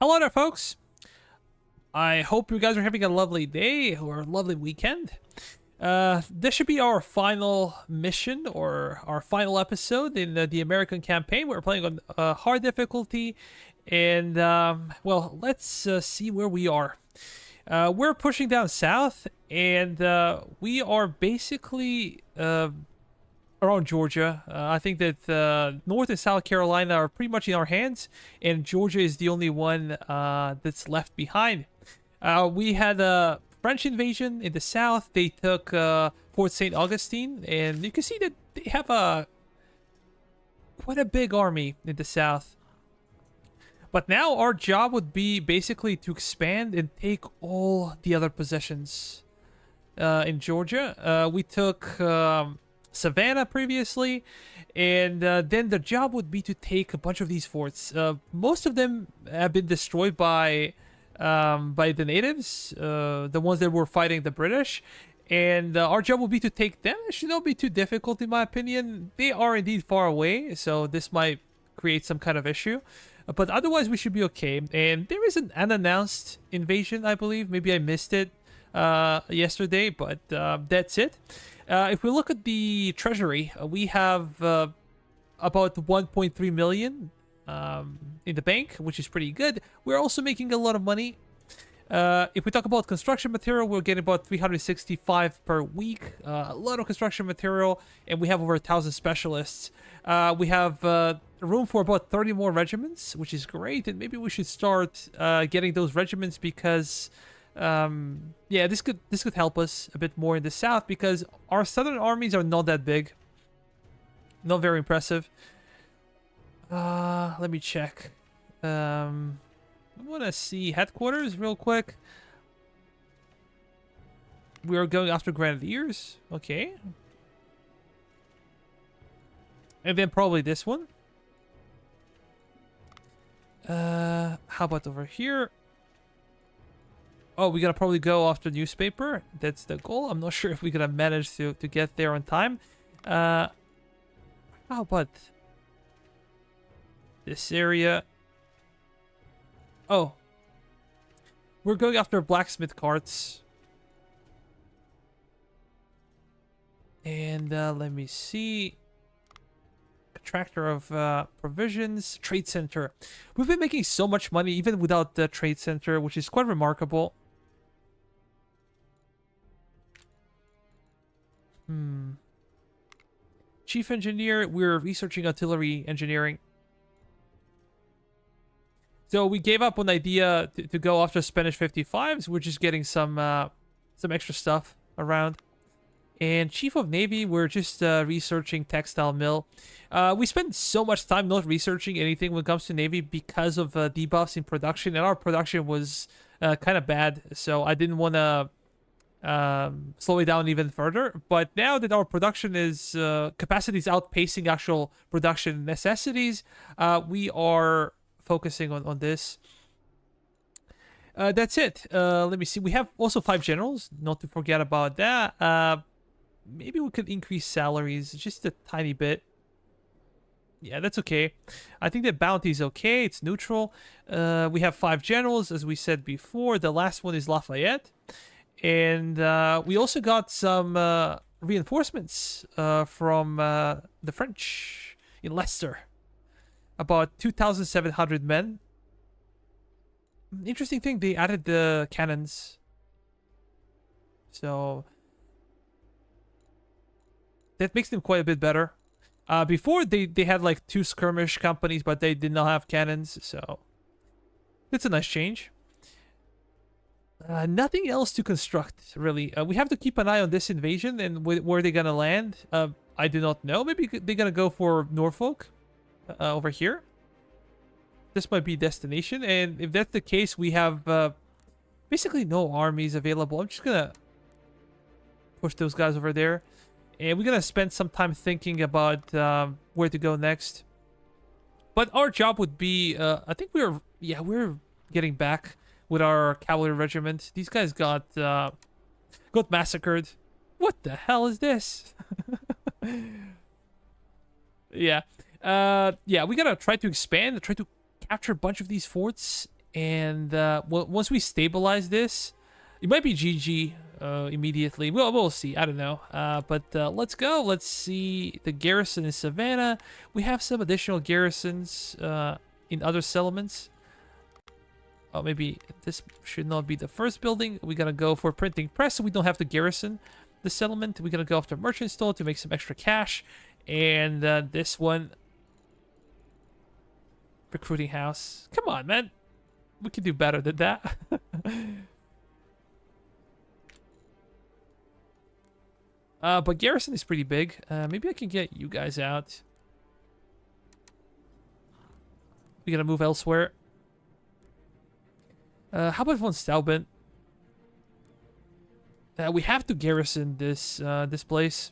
Hello there, folks. I hope you guys are having a lovely day or a lovely weekend. This should be our final mission or our final episode in the American campaign. We're playing on hard difficulty, and well, let's see where we are. We're pushing down south, and we are basically around Georgia. I think that North and South Carolina are pretty much in our hands, and Georgia is the only one that's left behind. We had a French invasion in the south. They took Fort St. Augustine, and you can see that they have quite a big army in the south. But now our job would be basically to expand and take all the other possessions in Georgia. We took Savannah previously, and then the job would be to take a bunch of these forts. Most of them have been destroyed by the natives, the ones that were fighting the British, and our job will be to take them. It should not be too difficult, in my opinion. They are indeed far away, so this might create some kind of issue, but otherwise we should be okay. And there is an unannounced invasion, I believe. Maybe I missed it yesterday, but that's it. If we look at the treasury, we have about 1.3 million in the bank, which is pretty good. We're also making a lot of money. If we talk about construction material, we're getting about 365 per week. A lot of construction material, and we have over 1,000 specialists. We have room for about 30 more regiments, which is great. And maybe we should start getting those regiments because yeah, this could help us a bit more in the south, because our southern armies are not that big, not very impressive. Let me check. I want to see headquarters real quick. We are going after Grenadiers. Okay. And then probably this one. How about over here? Oh, we gotta probably go after newspaper. That's the goal. I'm not sure if we're gonna manage to get there on time. How about this area? Oh, we're going after blacksmith carts. And let me see. Contractor of provisions, trade center. We've been making so much money even without the trade center, which is quite remarkable. Chief engineer, we're researching artillery engineering. So we gave up on the idea to go after Spanish 55s. We're just getting some extra stuff around. And Chief of Navy, we're just researching textile mill. We spend so much time not researching anything when it comes to Navy because of debuffs in production, and our production was kind of bad, so I didn't want to slow it down even further. But now that our production is capacity is outpacing actual production necessities, we are focusing on this. That's it. Let me see. We have also 5 generals, not to forget about that. Maybe we could increase salaries just a tiny bit. Yeah, that's okay. I think the bounty is okay. It's neutral. We have 5 generals, as we said before. The last one is Lafayette. And we also got some reinforcements from the French in Leicester. About 2,700 men. Interesting thing, they added the cannons. So that makes them quite a bit better. Before, they had like 2 skirmish companies, but they did not have cannons. So it's a nice change. Nothing else to construct, really. We have to keep an eye on this invasion and where they're gonna land. I do not know. Maybe they're gonna go for Norfolk over here. This might be destination, and if that's the case, we have basically no armies available. I'm just gonna push those guys over there, and we're gonna spend some time thinking about where to go next. But our job would be, I think we're getting back with our cavalry regiment. These guys got massacred. What the hell is this? Yeah. Yeah, we gotta try to expand, try to capture a bunch of these forts, And once we stabilize this, it might be GG immediately. We'll see. I don't know. But let's go. Let's see the garrison in Savannah. We have some additional garrisons in other settlements. Oh, maybe this should not be the first building. We're gonna go for printing press, so we don't have to garrison the settlement. We're gonna go after merchant store to make some extra cash, and this one, recruiting house. Come on, man, we can do better than that. But garrison is pretty big. Maybe I can get you guys out. We're gonna move elsewhere. How about von Steuben? We have to garrison this this place.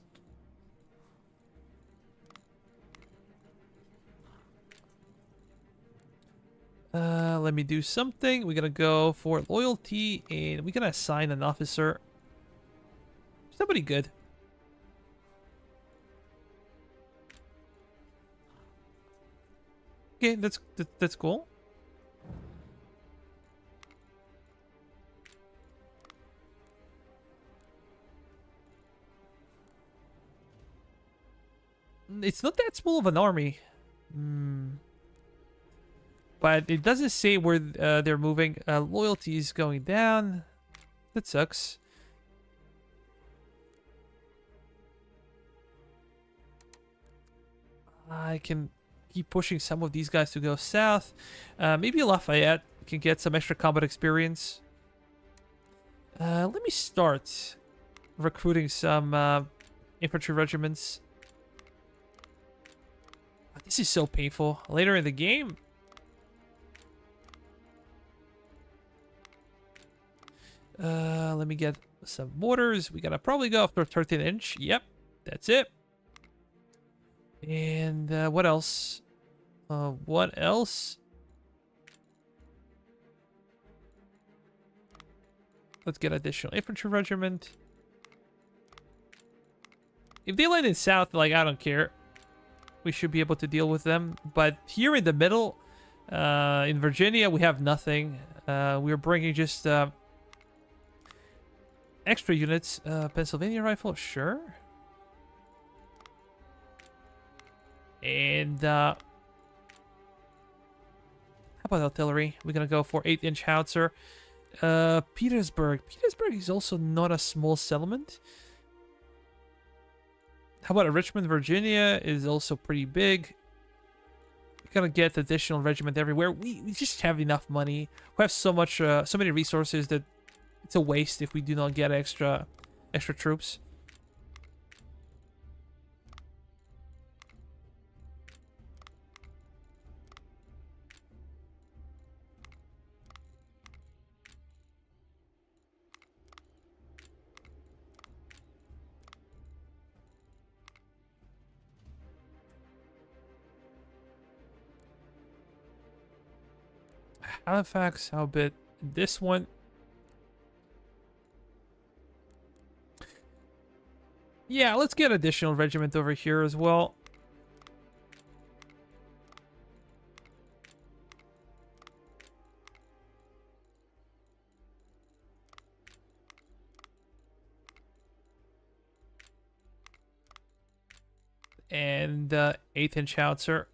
Let me do something. We're gonna go for loyalty, and we're gonna assign an officer. Somebody good. Okay, that's cool. It's not that small of an army. But it doesn't say where they're moving. Loyalty is going down. That sucks. I can keep pushing some of these guys to go south. Maybe Lafayette can get some extra combat experience. Let me start recruiting some infantry regiments. This is so painful. Later in the game. Let me get some mortars. We gotta probably go after 13-inch. Yep, that's it. And what else? What else? Let's get additional infantry regiment. If they land in south, like, I don't care. We should be able to deal with them. But here in the middle, in Virginia, we have nothing. We're bringing just extra units. Pennsylvania rifle, sure. And how about artillery? We're gonna go for 8-inch howitzer. Petersburg. Petersburg is also not a small settlement. How about Richmond, Virginia is also pretty big. We're gonna get additional regiment everywhere. We just have enough money. We have so much, so many resources that it's a waste if we do not get extra troops. Halifax, how about this one? Yeah, let's get additional regiment over here as well. And 8-inch howitzer.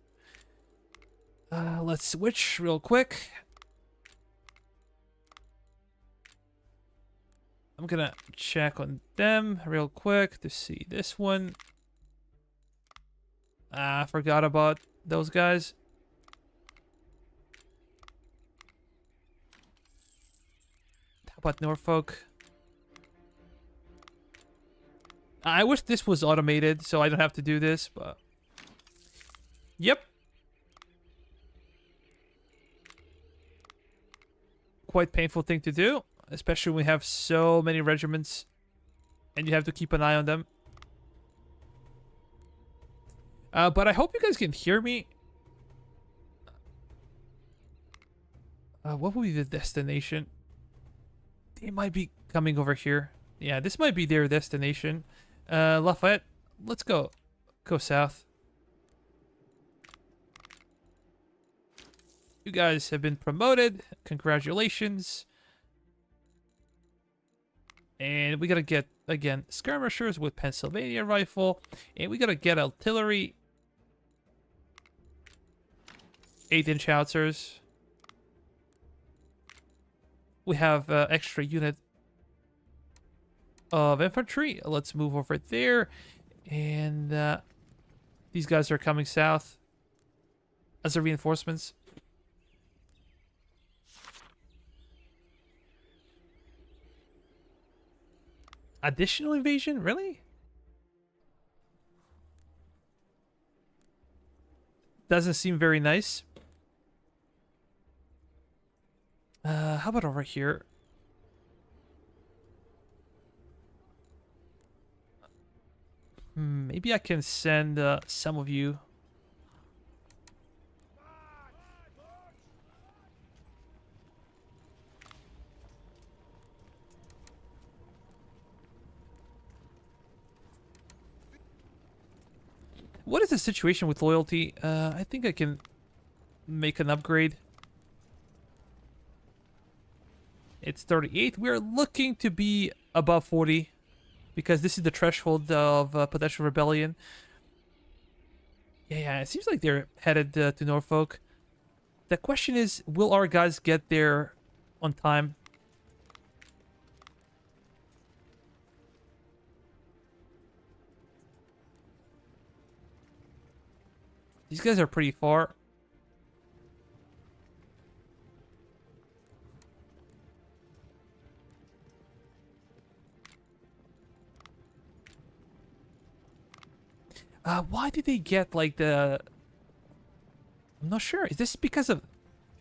Let's switch real quick. I'm gonna check on them real quick to see this one. I forgot about those guys. How about Norfolk? I wish this was automated so I don't have to do this, but... Yep. Quite painful thing to do. Especially when we have so many regiments and you have to keep an eye on them. But I hope you guys can hear me. What will be the destination? They might be coming over here. Yeah, this might be their destination. Lafayette, let's go. Go south. You guys have been promoted. Congratulations. And we gotta get, again, skirmishers with Pennsylvania rifle. And we gotta get artillery. 8-inch howitzers. We have extra unit of infantry. Let's move over there. And these guys are coming south as a reinforcements. Additional invasion? Really? Doesn't seem very nice. How about over here? Maybe I can send some of you. What is the situation with loyalty? I think I can make an upgrade. It's 38. We're looking to be above 40 because this is the threshold of potential rebellion. Yeah, it seems like they're headed to Norfolk. The question is, will our guys get there on time? These guys are pretty far. Why did they get like the? I'm not sure. Is this because of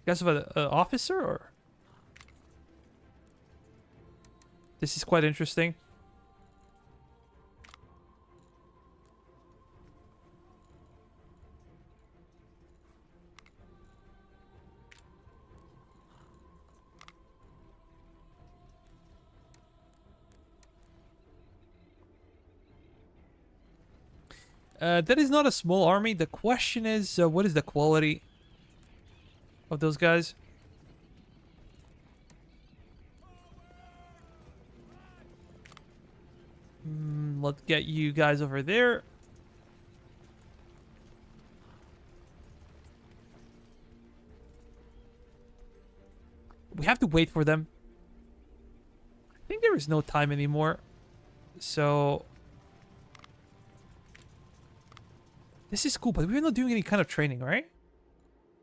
an officer or? This is quite interesting. That is not a small army. The question is, what is the quality of those guys? Let's get you guys over there. We have to wait for them. I think there is no time anymore. So this is cool, but we're not doing any kind of training, right?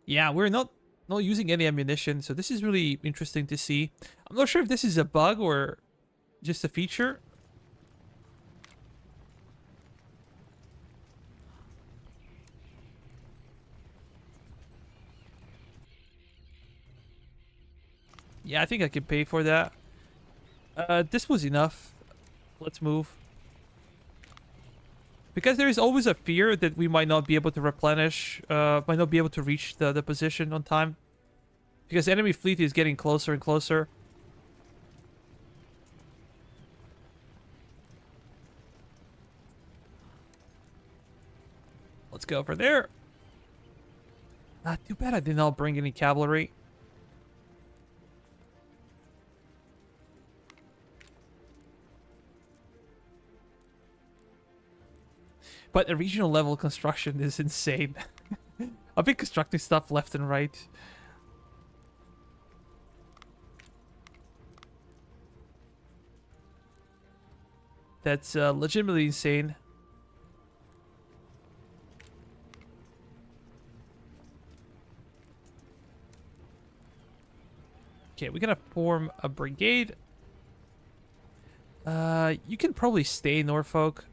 Yeah, we're not using any ammunition, so this is really interesting to see. I'm not sure if this is a bug or just a feature. Yeah, I think I can pay for that. This was enough. Let's move. Because there is always a fear that we might not be able to replenish, might not be able to reach the position on time. Because the enemy fleet is getting closer and closer. Let's go over there. Too bad I did not bring any cavalry. But the regional level construction is insane. I've been constructing stuff left and right. That's legitimately insane. Okay, we're gonna form a brigade. You can probably stay in Norfolk.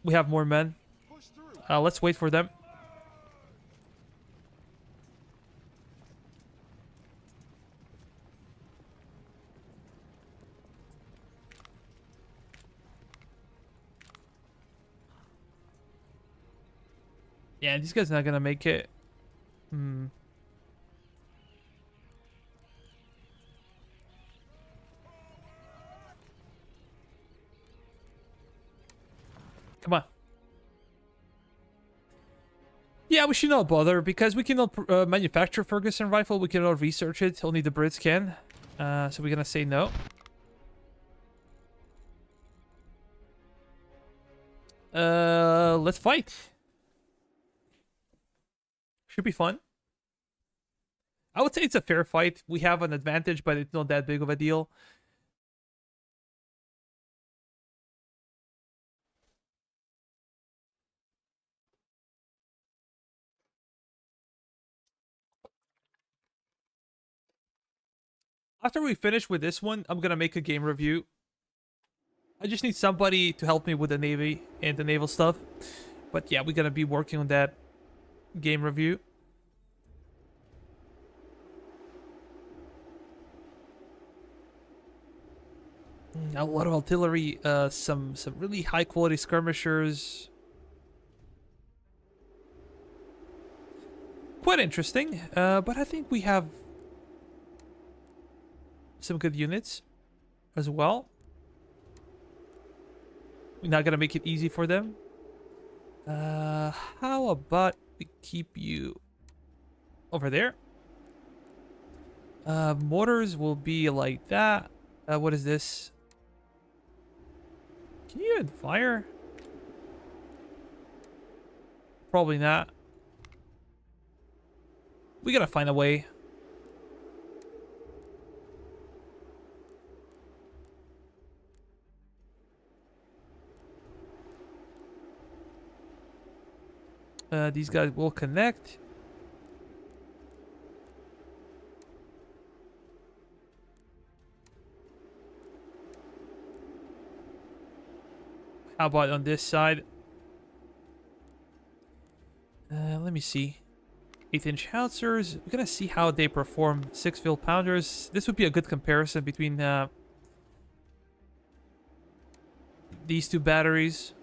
We have more men. Let's wait for them. Yeah, these guys are not gonna make it. Come on. Yeah, we should not bother because we cannot manufacture Ferguson rifle. We cannot research it. Only the Brits can. So we're gonna say no. Let's fight. Should be fun. I would say it's a fair fight. We have an advantage, but it's not that big of a deal. After we finish with this one, I'm gonna make a game review. I just need somebody to help me with the Navy and the naval stuff. But yeah, we're gonna be working on that game review. A lot of artillery, some really high quality skirmishers. Quite interesting, but I think we have some good units as well. We're not gonna make it easy for them. How about we keep you over there? Mortars will be like that. What is this? Can you even fire? Probably not. We gotta find a way. These guys will connect. How about on this side? Let me see. 8-inch howitzers. We're gonna see how they perform 6-field pounders. This would be a good comparison between these two batteries.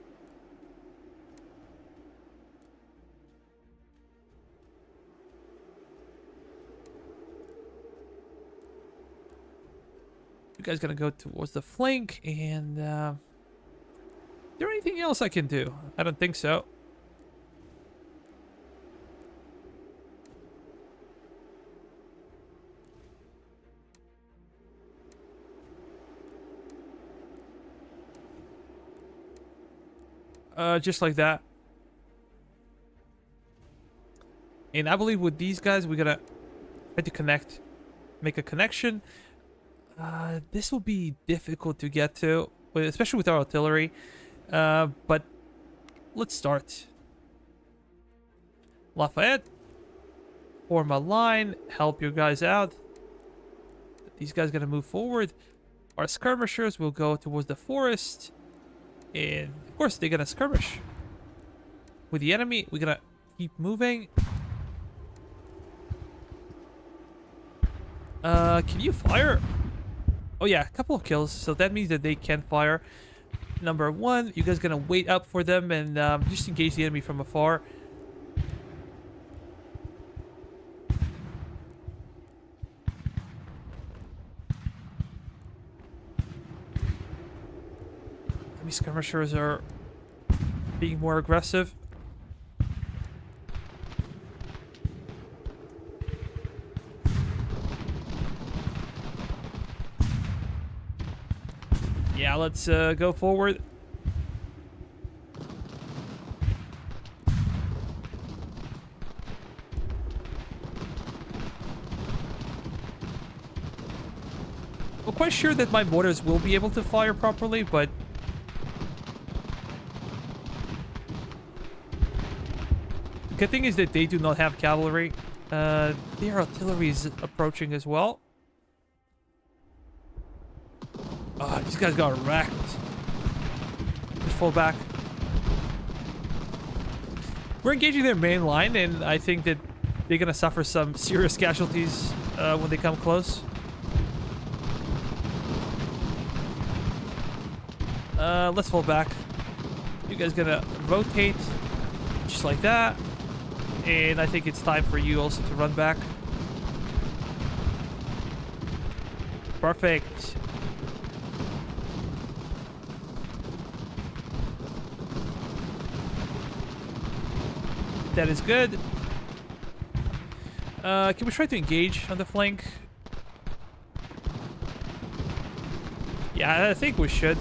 You guys gonna go towards the flank, and is there anything else I can do? I don't think so. Just like that. And I believe with these guys, we're gonna try to connect, make a connection. This will be difficult to get to, especially with our artillery. But let's start. Lafayette, form a line, help your guys out. These guys gonna move forward. Our skirmishers will go towards the forest. And of course, they're gonna skirmish with the enemy. We're gonna keep moving. Can you fire? Oh yeah, a couple of kills. So that means that they can fire. Number one, you guys gonna wait up for them and just engage the enemy from afar. Enemy skirmishers are being more aggressive. Yeah, let's go forward. I'm quite sure that my mortars will be able to fire properly, but the good thing is that they do not have cavalry. Their artillery is approaching as well. Ah, these guys got wrecked. Just fall back. We're engaging their main line, and I think that they're gonna suffer some serious casualties when they come close. Let's fall back. You guys gonna rotate just like that, and I think it's time for you also to run back. Perfect. That is good. Can we try to engage on the flank? Yeah, I think we should.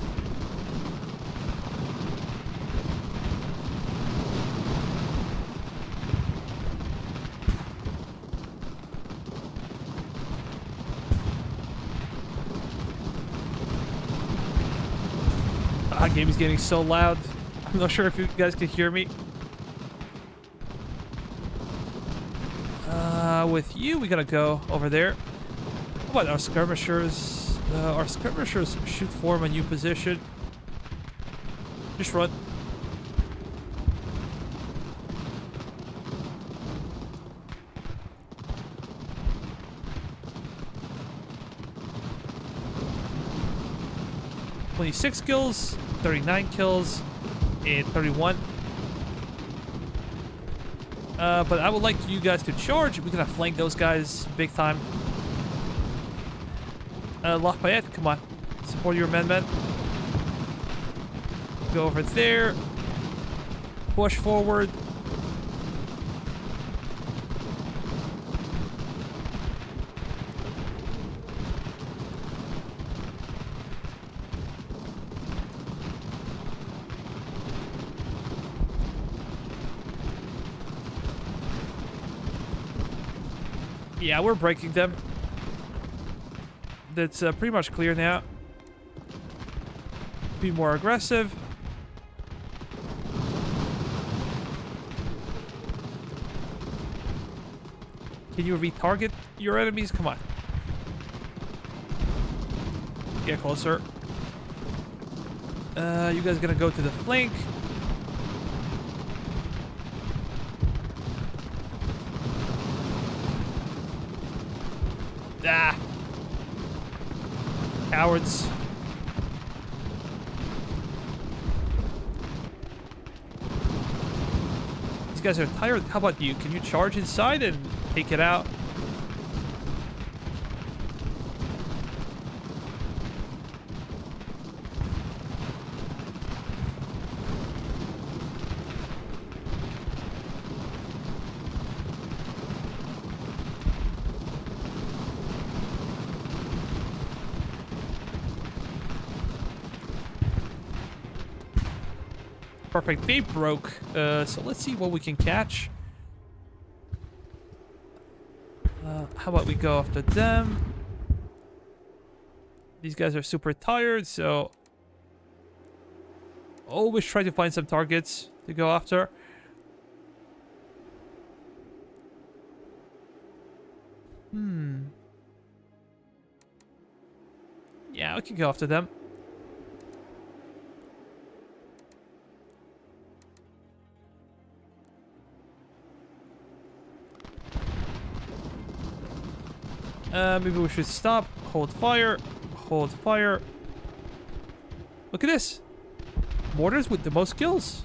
Game is getting so loud. I'm not sure if you guys can hear me. With you, we gotta go over there. How about our skirmishers? Our skirmishers should form a new position. Just run. "26 kills, 39 kills, and 31. But I would like you guys to charge. We're gonna flank those guys big time. Lafayette, come on. Support your men. Go over there. Push forward. Yeah, we're breaking them. That's pretty much clear now. Be more aggressive. Can you retarget your enemies? Come on. Get closer. You guys gonna go to the flank. Ah! Cowards. These guys are tired. How about you? Can you charge inside and take it out? Perfect. They broke. So let's see what we can catch. How about we go after them? These guys are super tired, so always try to find some targets to go after. Yeah, we can go after them. Maybe we should stop, hold fire, hold fire. Look at this. Mortars with the most kills.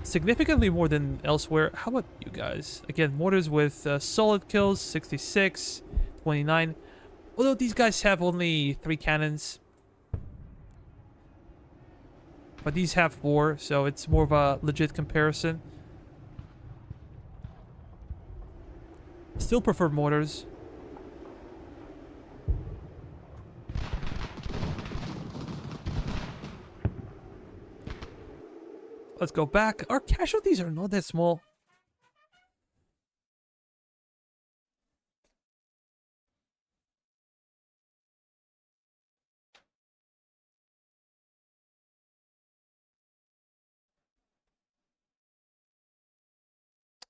Significantly more than elsewhere. How about you guys? Again, mortars with solid kills, 66, 29. Although these guys have only 3 cannons. But these have 4, so it's more of a legit comparison. Still prefer mortars. Let's go back. Our casualties are not that small.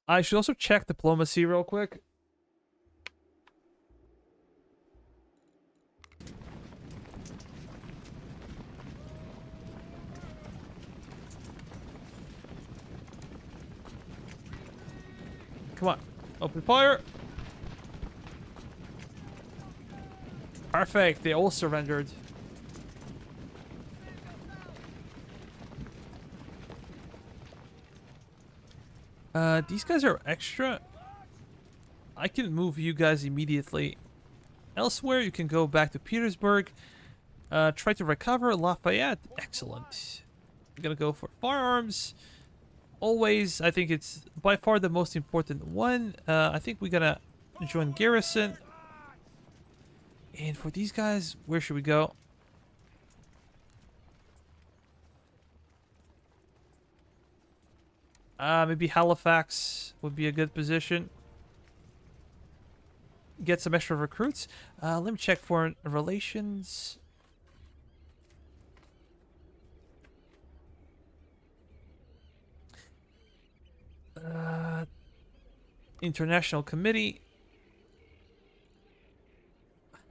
I should also check diplomacy real quick. Come on. Open fire. Perfect. They all surrendered. These guys are extra. I can move you guys immediately. Elsewhere, you can go back to Petersburg. Try to recover Lafayette. Excellent. I'm gonna go for firearms. Always, I think it's by far the most important one. I think we're gonna join garrison. And for these guys, where should we go? Maybe Halifax would be a good position. Get some extra recruits. Let me check foreign relations. Uh, International committee.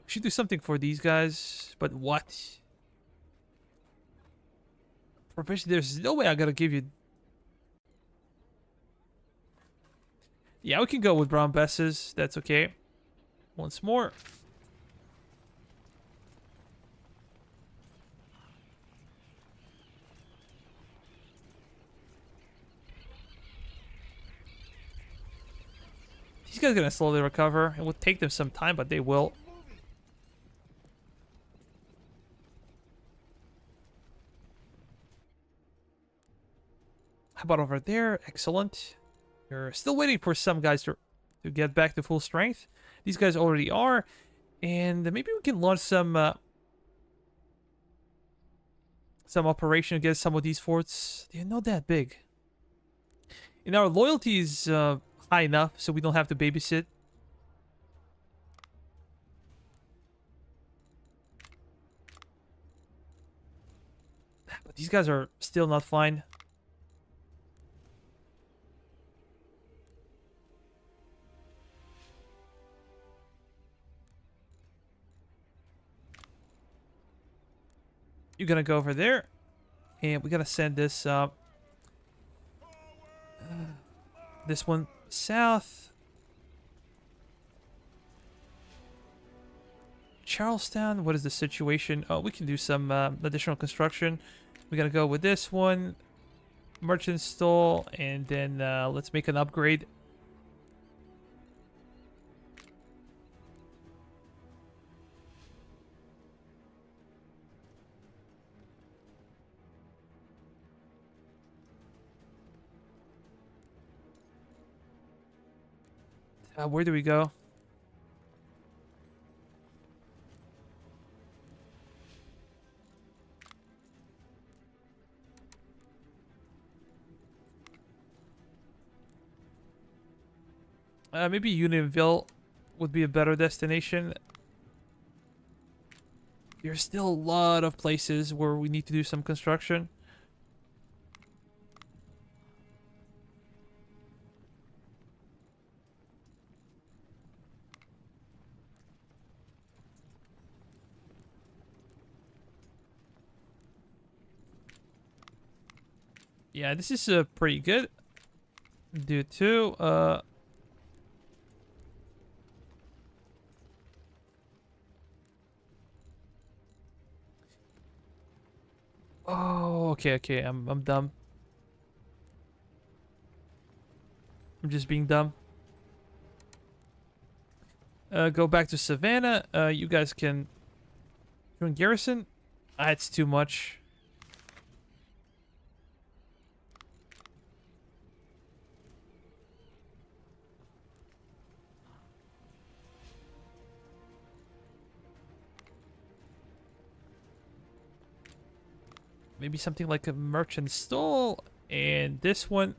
Should do something for these guys, but what? Profession. There's no way I gotta give you. Yeah, we can go with brown besses. That's okay. Once more. These guys are gonna slowly recover. It will take them some time, but they will. How about over there? Excellent. You're still waiting for some guys to get back to full strength. These guys already are. And maybe we can launch some operation against some of these forts. They're not that big. And our loyalty is high enough, so we don't have to babysit. But these guys are still not fine. You're gonna go over there. And we gotta send this this one south. Charlestown, what is the situation? Oh, we can do some additional construction. We gotta go with this one. Merchant stall, and then let's make an upgrade. Where do we go? Maybe Unionville would be a better destination. There's still a lot of places where we need to do some construction. Yeah, this is pretty good. Do too. Oh, okay. I'm dumb. I'm just being dumb. Go back to Savannah. You guys can join garrison. It's too much. Maybe something like a merchant stall, and this one.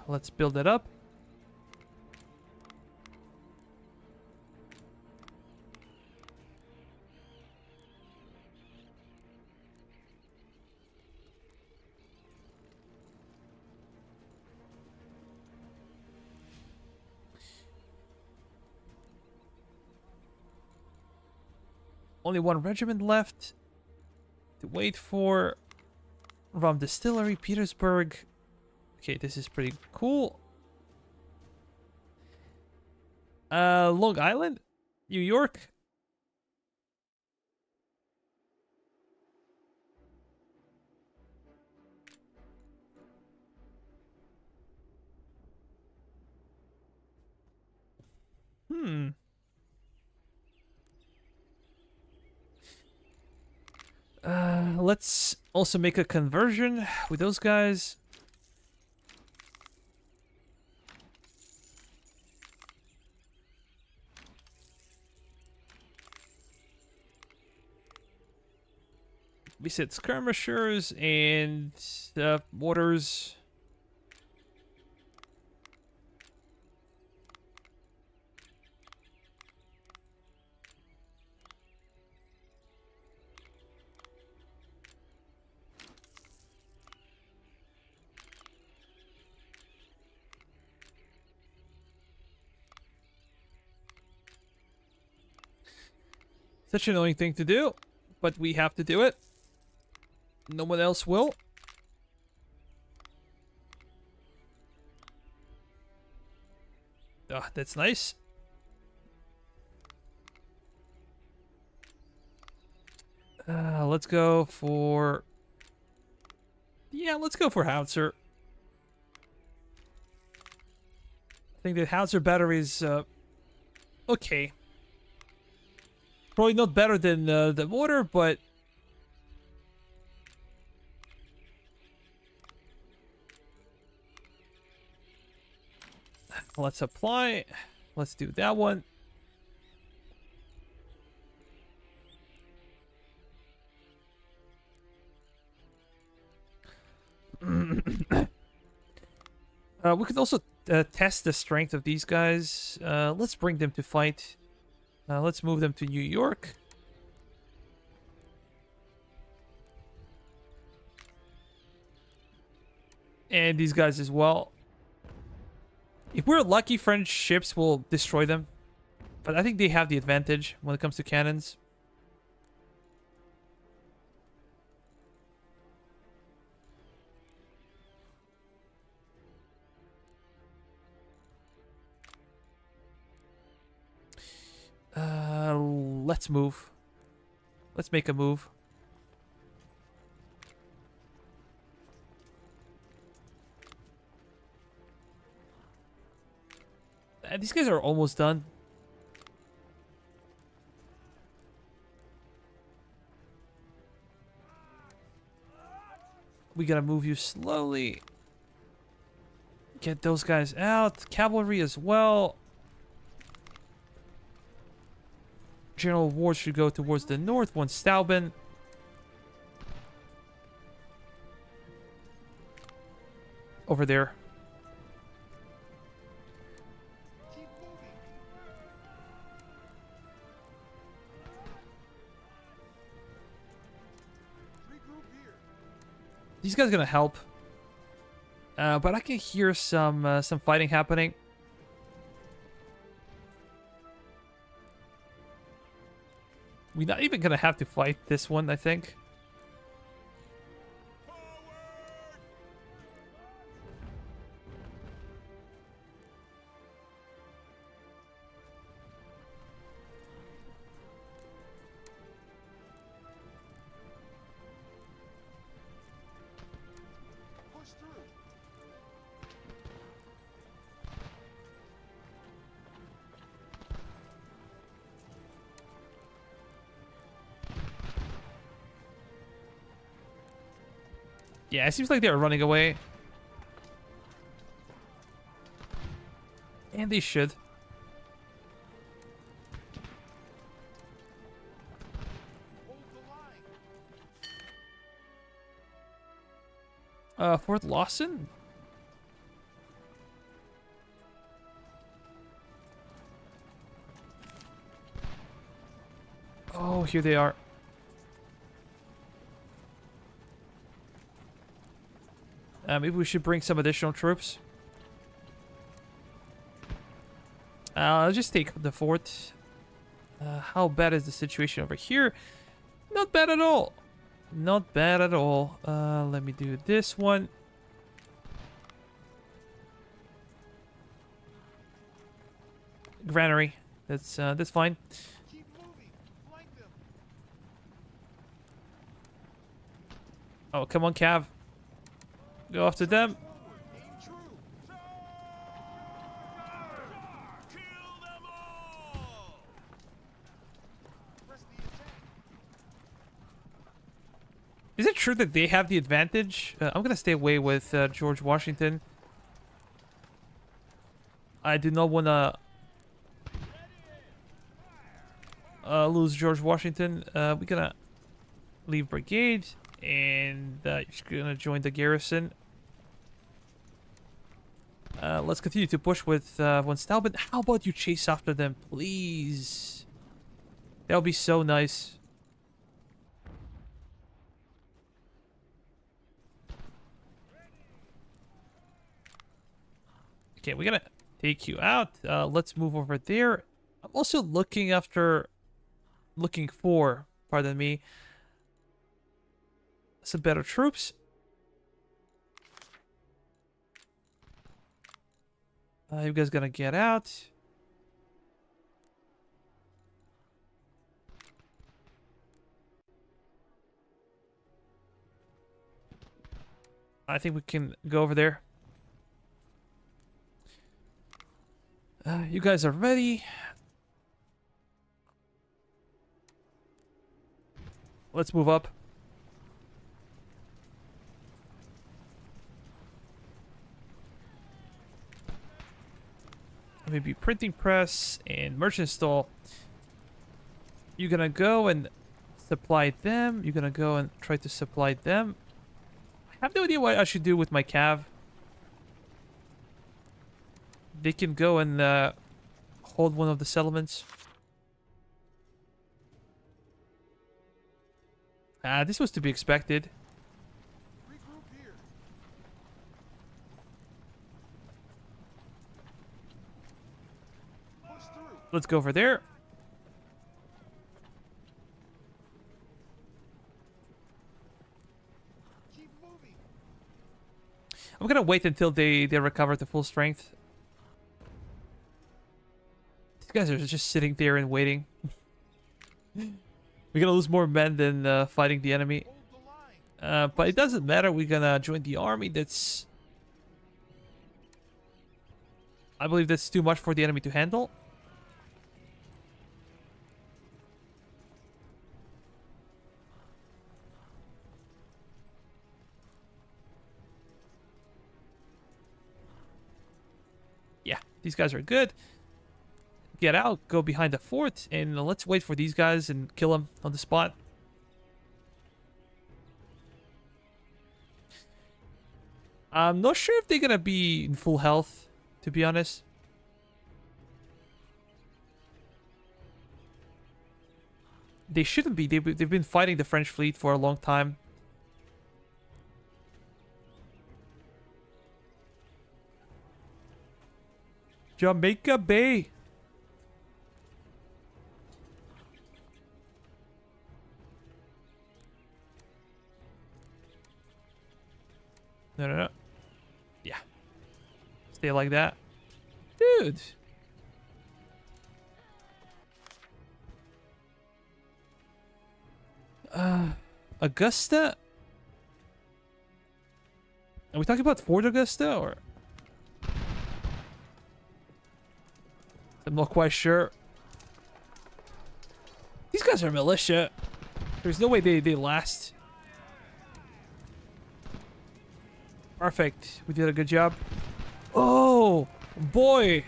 Let's build it up. Only one regiment left to wait for. Rum Distillery, Petersburg. Okay, this is pretty cool. Long Island? New York? Hmm. Let's also make a conversion with those guys. We said skirmishers and mortars. Such an annoying thing to do, but we have to do it. No one else will. Ah, that's nice. Let's go for... Yeah, let's go for Howitzer. I think the Howitzer battery is okay. Probably not better than the mortar, but... Let's apply. Let's do that one. We could also test the strength of these guys. Let's bring them to fight. Let's move them to New York. And these guys as well. If we're lucky, French ships will destroy them. But I think they have the advantage when it comes to cannons. Let's move. Let's make a move. These guys are almost done. We gotta move you slowly. Get those guys out. Cavalry as well. General Ward should go towards the north. One Stauben. Over there. These guys are gonna help. But I can hear some fighting happening. We're not even gonna have to fight this one, I think. Yeah, it seems like they are running away. And they should. Fort Lawson? Oh, here they are. Maybe we should bring some additional troops. I'll just take the fort. How bad is the situation over here? Not bad at all. Not bad at all. Let me do this one. Granary. That's fine. Oh, come on, Cav. Go after them. Is sure that they have the advantage. I'm gonna stay away with George Washington. I do not want to lose George Washington. We're gonna leave brigade, and you're gonna join the garrison. Let's continue to push with von Stauben. How about you chase after them, please? That would be so nice. Okay, we're gonna take you out. Let's move over there. I'm also looking for, pardon me, some better troops. You guys gonna get out. I think we can go over there. You guys are ready. Let's move up. Maybe printing press and merchant stall. You're gonna go and supply them. You're gonna go and try to supply them. I have no idea what I should do with my cav. They can go and hold one of the settlements. This was to be expected. Let's go over there. I'm gonna wait until they recover to full strength. These guys are just sitting there and waiting. We're gonna lose more men than fighting the enemy. But it doesn't matter. We're gonna join the army. That's... I believe that's too much for the enemy to handle. Yeah, these guys are good. Get out, go behind the fort, and let's wait for these guys and kill them on the spot. I'm not sure if they're gonna be in full health, to be honest. They shouldn't be. They've been fighting the French fleet for a long time. Jamaica Bay. No. Yeah. Stay like that. Dude. Augusta? Are we talking about Fort Augusta or? I'm not quite sure. These guys are militia. There's no way they last. Perfect. We did a good job. Oh, boy.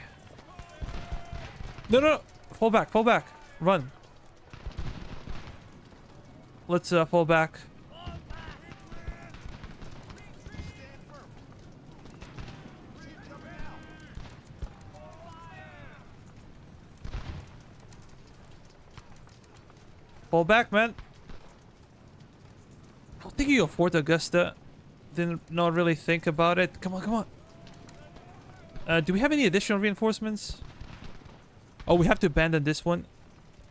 No. Fall back. Run. Let's fall back. Fall back, man. I'm thinking of Fort Augusta. Didn't not really think about it. Come on. Do we have any additional reinforcements? Oh, we have to abandon this one.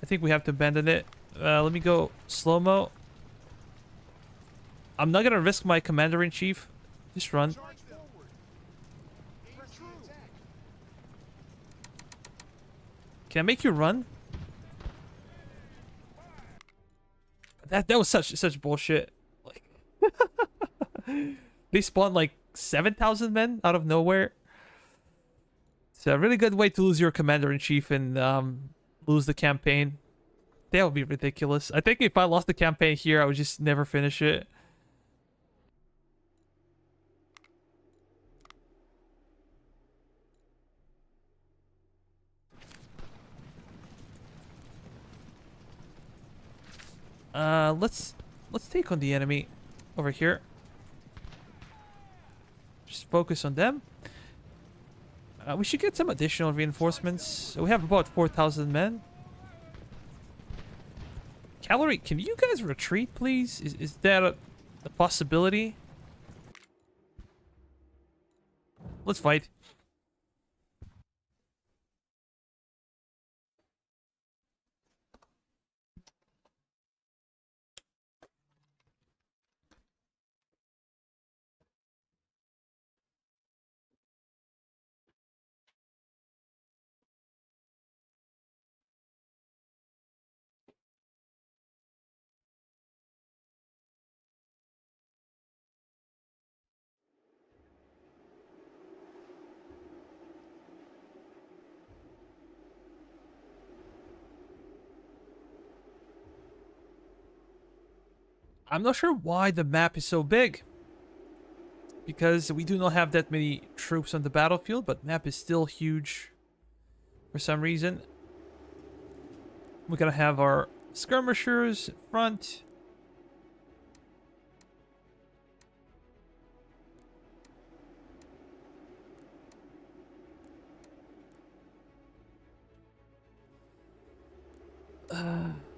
I think we have to abandon it. Let me go slow-mo. I'm not gonna risk my commander-in-chief. Just run. Can I make you run? That was such bullshit. Like they spawned like 7,000 men out of nowhere. It's a really good way to lose your commander-in-chief and lose the campaign. That would be ridiculous. I think if I lost the campaign here, I would just never finish it. Let's take on the enemy over here. Just focus on them. We should get some additional reinforcements. So we have about 4,000 men. Cavalry, can you guys retreat, please? Is that a possibility? Let's fight. I'm not sure why the map is so big. Because we do not have that many troops on the battlefield, but map is still huge for some reason. We're gonna have our skirmishers in front.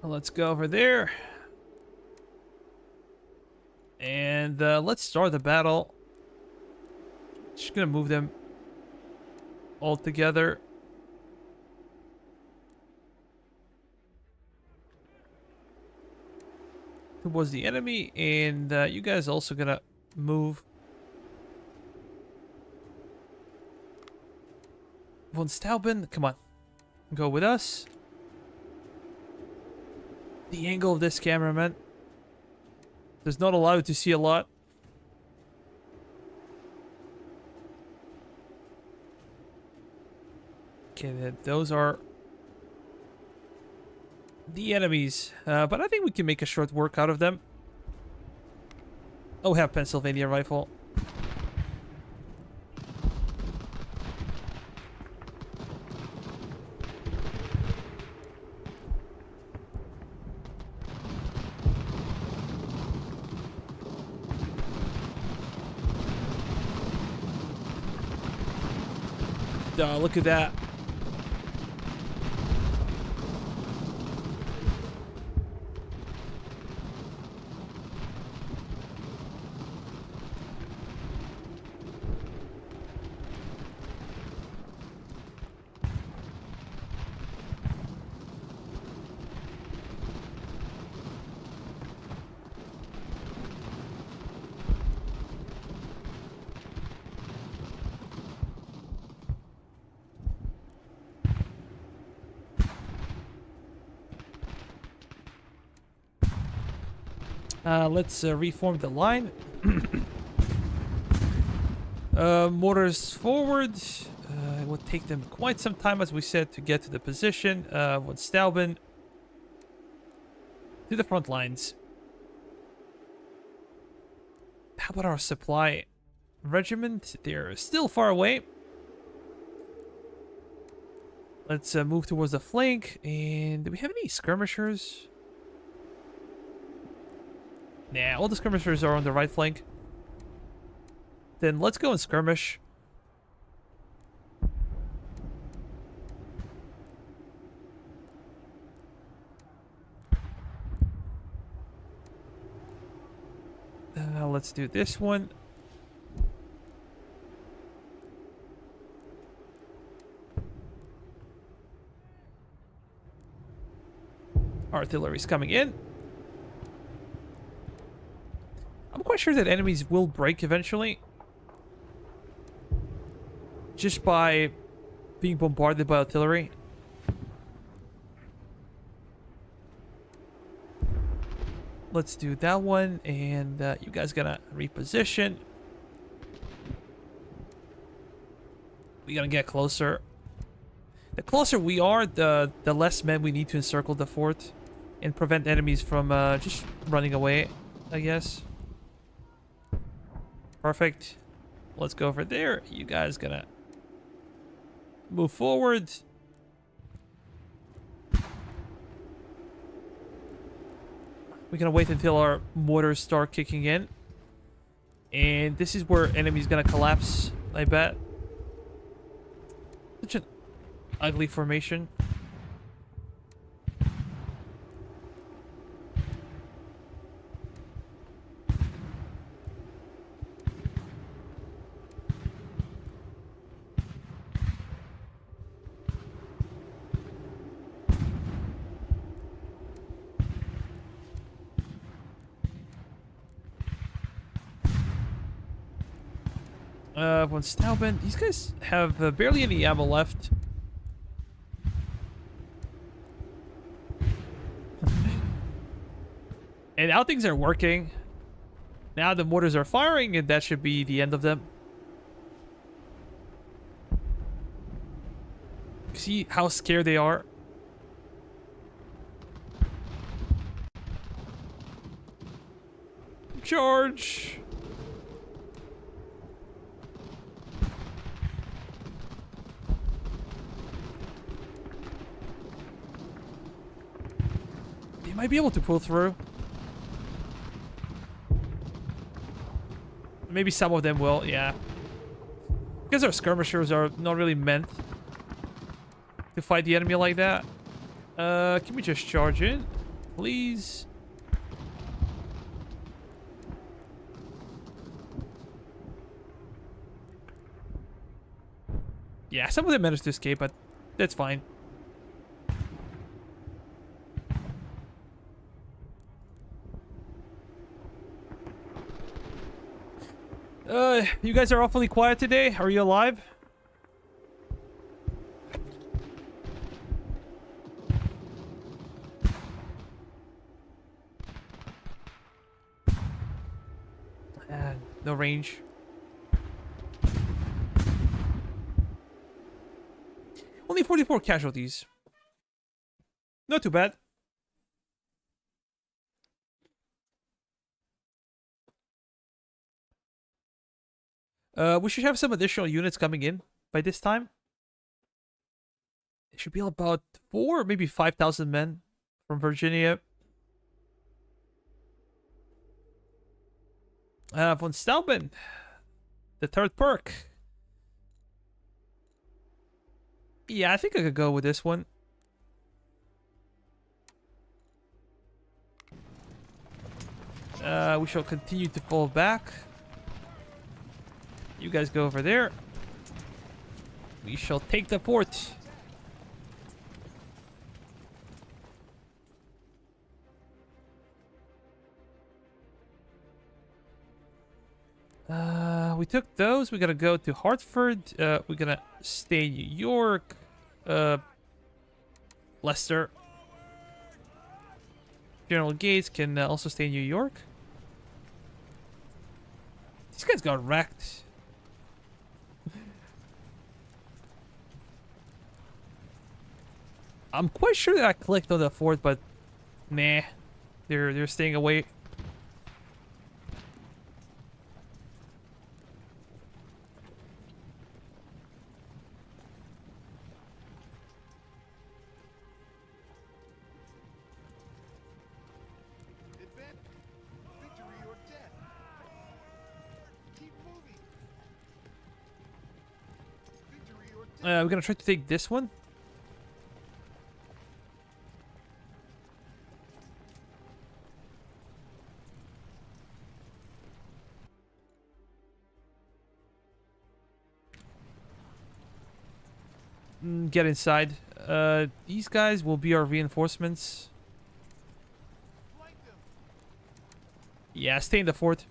Let's go over there. And let's start the battle. Just gonna move them all together. Towards the enemy, and you guys also gonna move. Von Stauben, come on. Go with us. The angle of this cameraman does not allow you to see a lot. Okay, those are the enemies. But I think we can make a short work out of them. Oh, we have Pennsylvania rifle. Look at that. Let's reform the line. Mortars forward. It will take them quite some time, as we said, to get to the position. Von Stauben to the front lines. How about our supply regiment? They're still far away. Let's move towards the flank. And do we have any skirmishers? Nah, all the skirmishers are on the right flank. Then let's go and skirmish. Let's do this one. Artillery's coming in. I'm quite sure that enemies will break eventually. Just by being bombarded by artillery. Let's do that one, and you guys gotta reposition. We gotta get closer. The closer we are, the less men we need to encircle the fort and prevent enemies from just running away, I guess. Perfect. Let's go over there. You guys gonna move forward. We're gonna wait until our mortars start kicking in. And this is where enemies gonna collapse, I bet. Such an ugly formation. Von Stauben. These guys have barely any ammo left. And now things are working. Now the mortars are firing, and that should be the end of them. See how scared they are? Charge! They might be able to pull through. Maybe some of them will, yeah. Because our skirmishers are not really meant to fight the enemy like that. Can we just charge in? Please? Yeah, some of them managed to escape, but that's fine. You guys are awfully quiet today. Are you alive? No range. Only 44 casualties. Not too bad. We should have some additional units coming in by this time. It should be about 4 or maybe 5,000 men from Virginia. Von Stauben, the third perk. Yeah, I think I could go with this one. We shall continue to fall back. You guys go over there. We shall take the fort. We took those. We're gonna go to Hartford. We're gonna stay in New York. Leicester. General Gates can also stay in New York. These guys got wrecked. I'm quite sure that I clicked on the fort, but nah, they're staying away. We're gonna try to take this one. Get inside. These guys will be our reinforcements. Yeah, stay in the fort.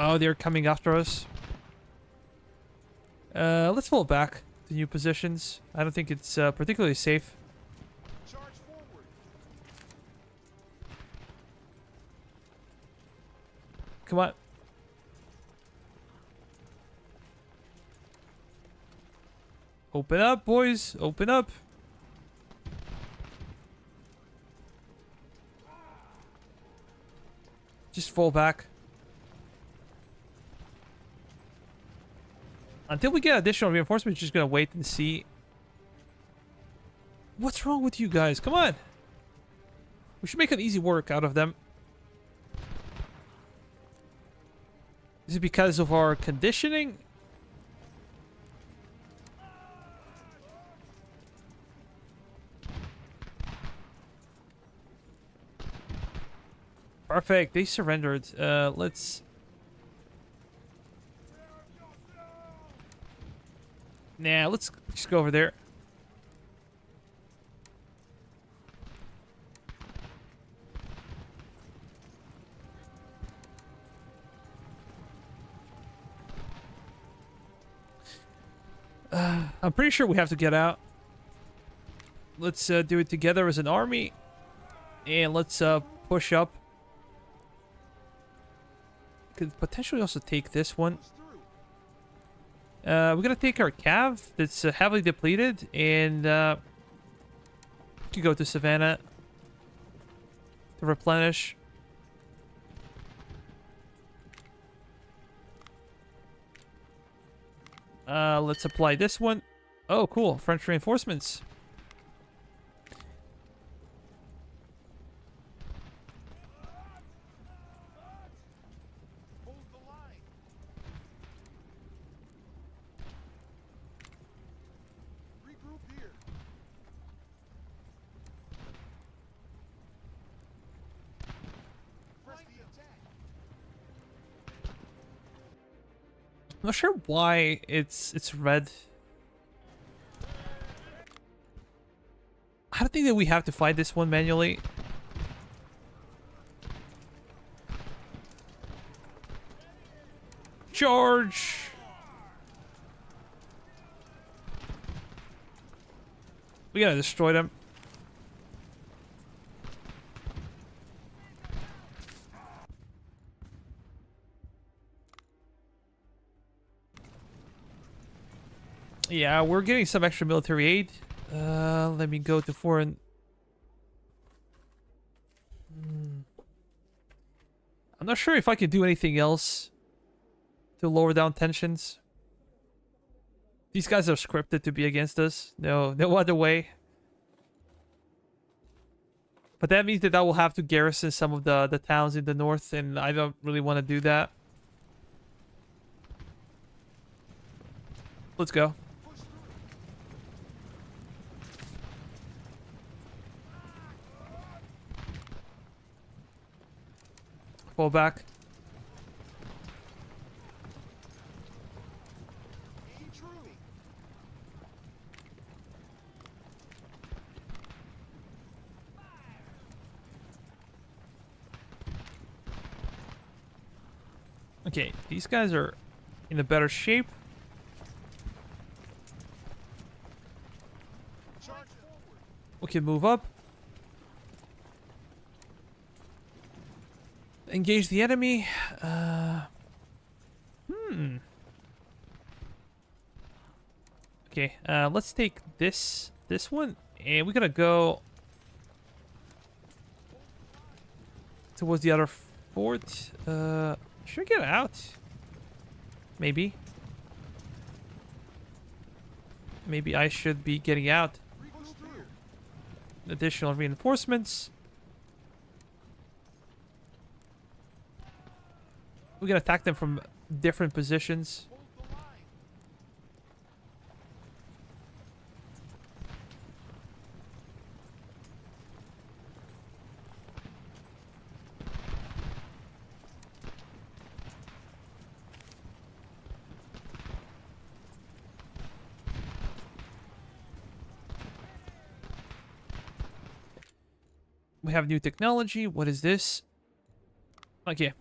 Oh, they're coming after us. Let's fall back to new positions. I don't think it's particularly safe. Charge forward. Come on. Open up, boys. Open up. Just fall back. Until we get additional reinforcements, just gonna wait and see. What's wrong with you guys? Come on. We should make an easy work out of them. Is it because of our conditioning? Perfect. They surrendered. Let's... Nah, let's just go over there. I'm pretty sure we have to get out. Let's do it together as an army. And let's push up. Could potentially also take this one. We're gonna take our cav that's heavily depleted, and we can go to Savannah to replenish. Let's apply this one. Oh, cool. French reinforcements. I'm not sure why it's red. I don't think that we have to fight this one manually. Charge! We gotta destroy them. Yeah, we're getting some extra military aid. Let me go to foreign. I'm not sure if I can do anything else to lower down tensions. These guys are scripted to be against us. No other way. But that means that I will have to garrison some of the towns in the north, and I don't really want to do that. Let's go. Fall back. Okay, these guys are in a better shape. We can move up. Engage the enemy. Okay, let's take this one, and we're gonna go towards the other fort. Should I get out? Maybe. Maybe I should be getting out. Additional reinforcements. We can attack them from different positions. We have new technology. What is this? Okay.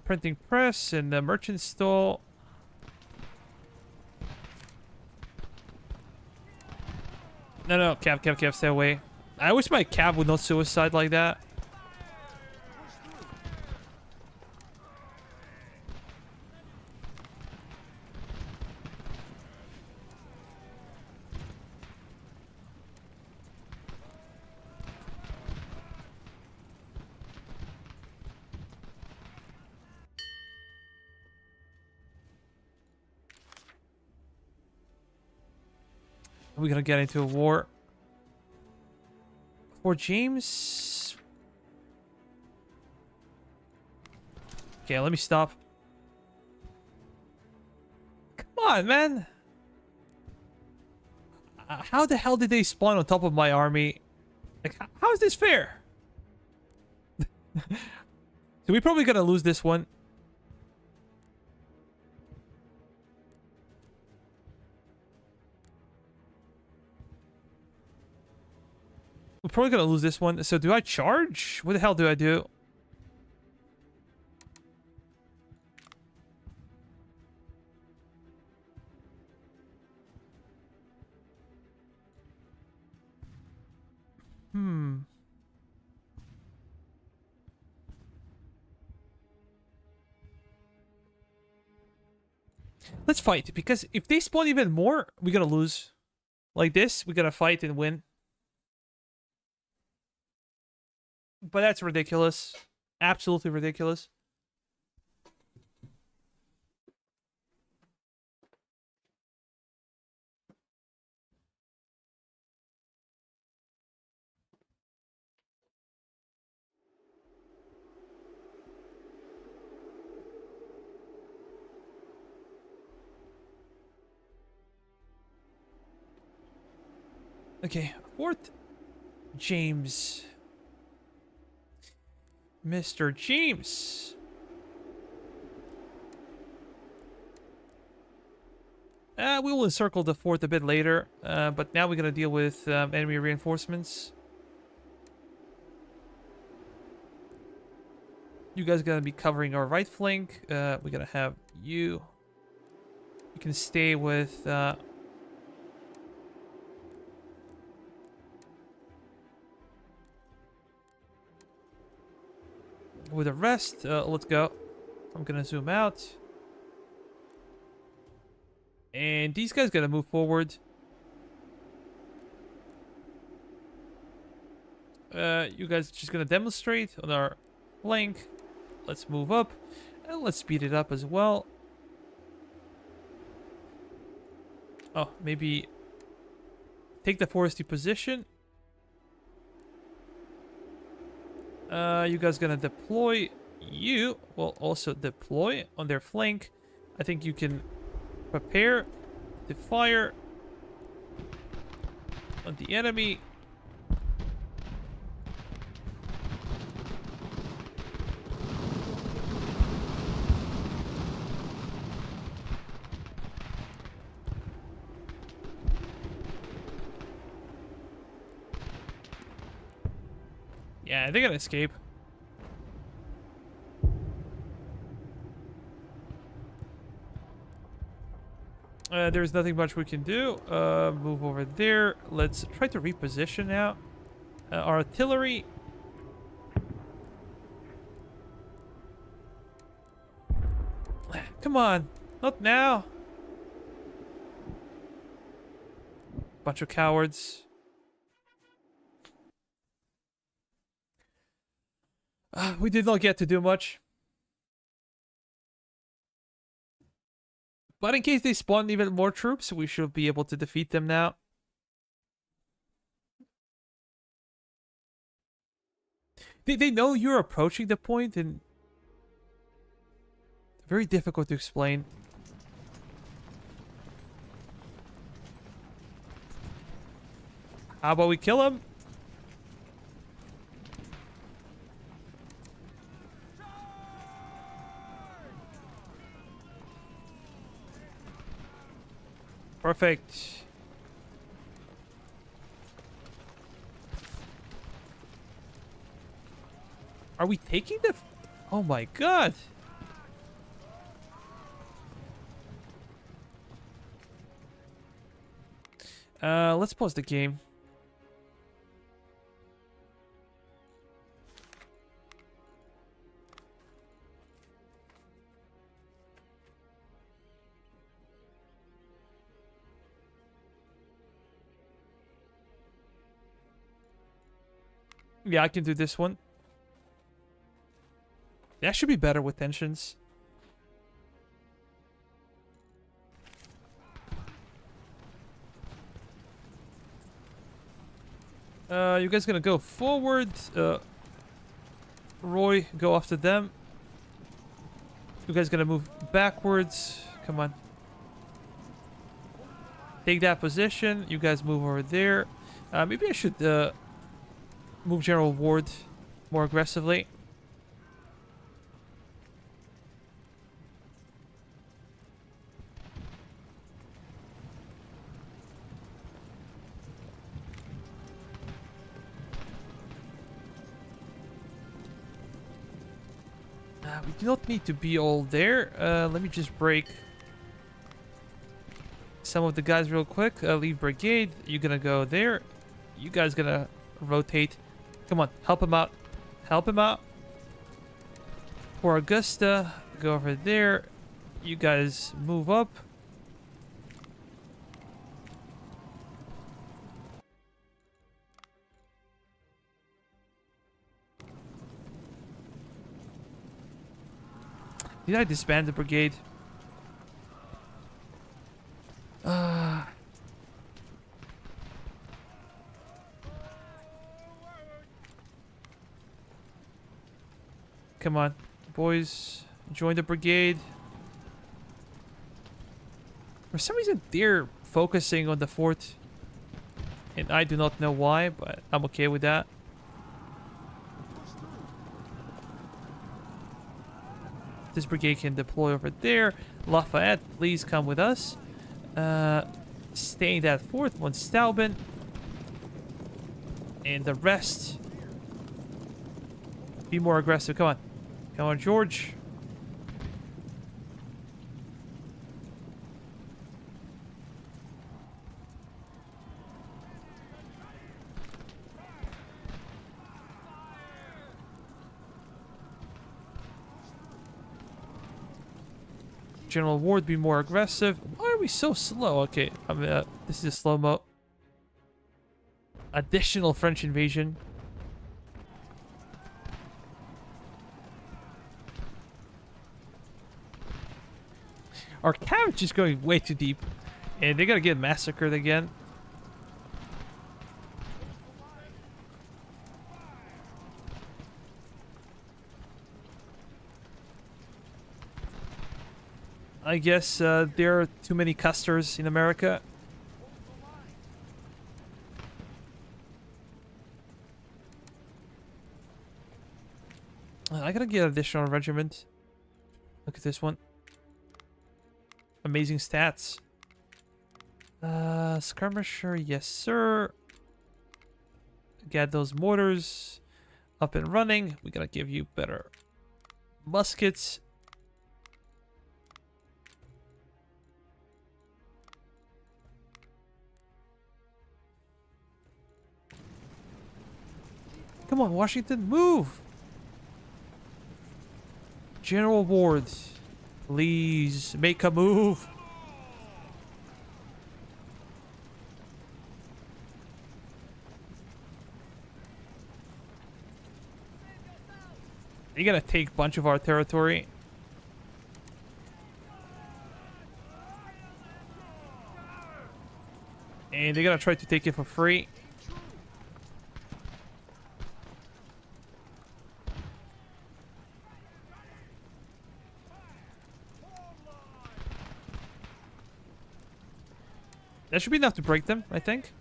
Printing press and the merchant stall. No, cab, stay away. I wish my cab would not suicide like that. We're gonna get into a war. For James. Okay, let me stop. Come on, man. How the hell did they spawn on top of my army? Like, how is this fair? So we're probably gonna lose this one. We're probably gonna lose this one. So do I charge? What the hell do I do? Let's fight, because if they spawn even more, we're gonna lose. Like this, we're gonna fight and win. But that's ridiculous. Absolutely ridiculous. Okay, Fort James. Mr. James. We will encircle the fort a bit later, but now we're gonna deal with enemy reinforcements. You guys are gonna be covering our right flank. We're gonna have you. You can stay with the rest. Let's go. I'm gonna zoom out. And these guys gotta move forward. You guys just gonna demonstrate on our flank. Let's move up. And let's speed it up as well. Oh, maybe take the foresty position. You guys gonna deploy. You will also deploy on their flank. I think you can prepare to fire on the enemy. Yeah, they're gonna escape. There's nothing much we can do. Move over there. Let's try to reposition now. Our artillery. Come on. Not now. Bunch of cowards. We did not get to do much. But in case they spawn even more troops, we should be able to defeat them now. They know you're approaching the point, and very difficult to explain. How about we kill him? Perfect. Are we taking the... Oh my god. Let's pause the game. Yeah, I can do this one. That should be better with tensions. You guys gonna go forward. Roy, go after them. You guys gonna move backwards. Come on. Take that position. You guys move over there. Maybe I should move General Ward more aggressively. We do not need to be all there. Let me just break some of the guys real quick. Leave brigade. You're gonna go there. You guys gonna rotate. Come on, help him out. Help him out. For Augusta, go over there. You guys move up. Did I disband the brigade? Come on, boys. Join the brigade. For some reason, they're focusing on the fort. And I do not know why, but I'm okay with that. This brigade can deploy over there. Lafayette, please come with us. Stay in that fort. One Stauben. And the rest. Be more aggressive. Come on. Come on, George. General Ward, be more aggressive. Why are we so slow? Okay, this is a slow-mo. Additional French invasion. Our cabbage is going way too deep. And they're gonna get massacred again. I guess there are too many custers in America. I gotta get additional regiment. Look at this one. Amazing stats. Skirmisher, yes sir. Get those mortars up and running. We gotta give you better muskets. Come on, Washington, move! General Ward, please make a move. You're gonna take a bunch of our territory. And they're gonna try to take it for free. That should be enough to break them, I think.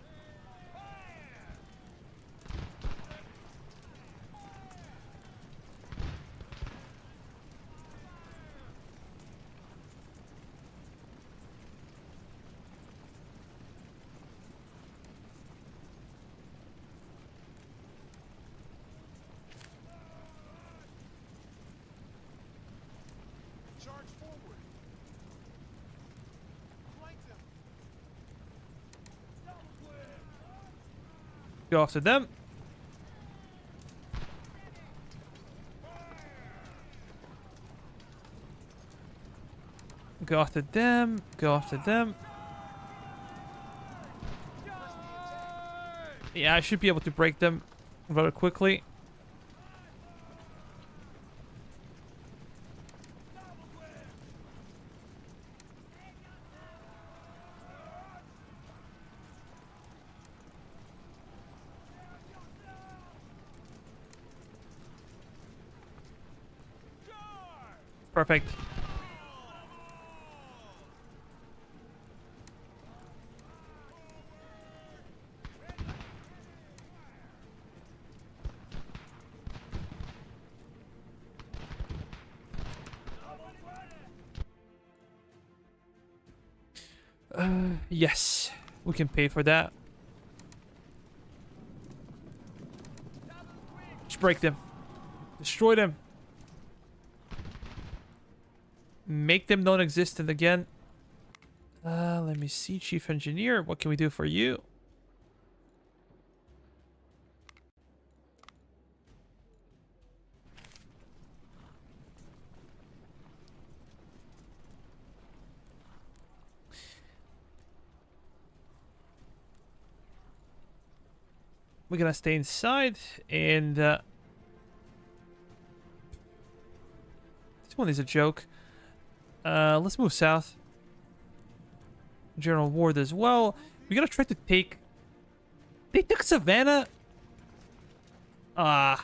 Go after them. Go after them. Go after them. Yeah, I should be able to break them rather quickly. Perfect. Yes, we can pay for that. Just break them. Destroy them. Make them non-existent again. Let me see, Chief Engineer. What can we do for you? We're gonna stay inside, and this one is a joke. Let's move south. General Ward as well. We're gonna try to take... They took Savannah? I'm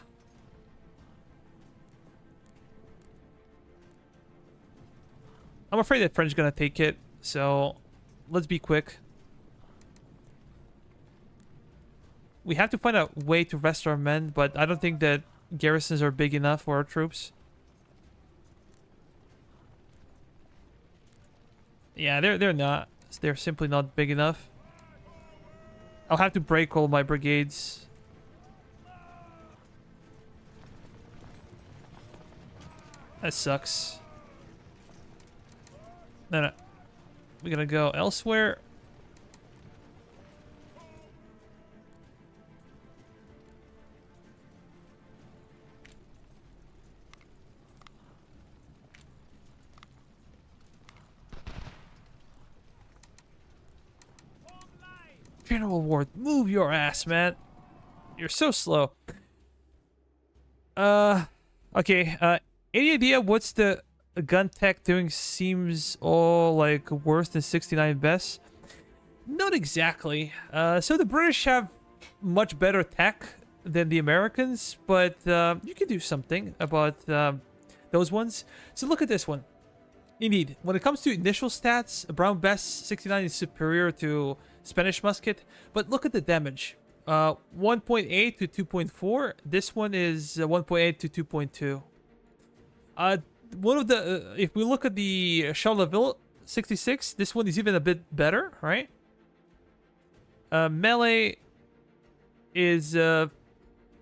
afraid that French is gonna take it, so let's be quick. We have to find a way to rest our men, but I don't think that garrisons are big enough for our troops. Yeah, they're not. They're simply not big enough. I'll have to break all my brigades. That sucks. No. We're gonna go elsewhere. General Ward, move your ass, man. You're so slow. Okay. Any idea what's the gun tech doing? Seems all like worse than 69 best. Not exactly. So the British have much better tech than the Americans, but you can do something about those ones. So look at this one. Indeed, when it comes to initial stats, Brown Bess 69 is superior to Spanish musket, but look at the damage. 1.8 to 2.4. This one is 1.8 to 2.2. One of the if we look at the Charleville 66, this one is even a bit better, right? Melee is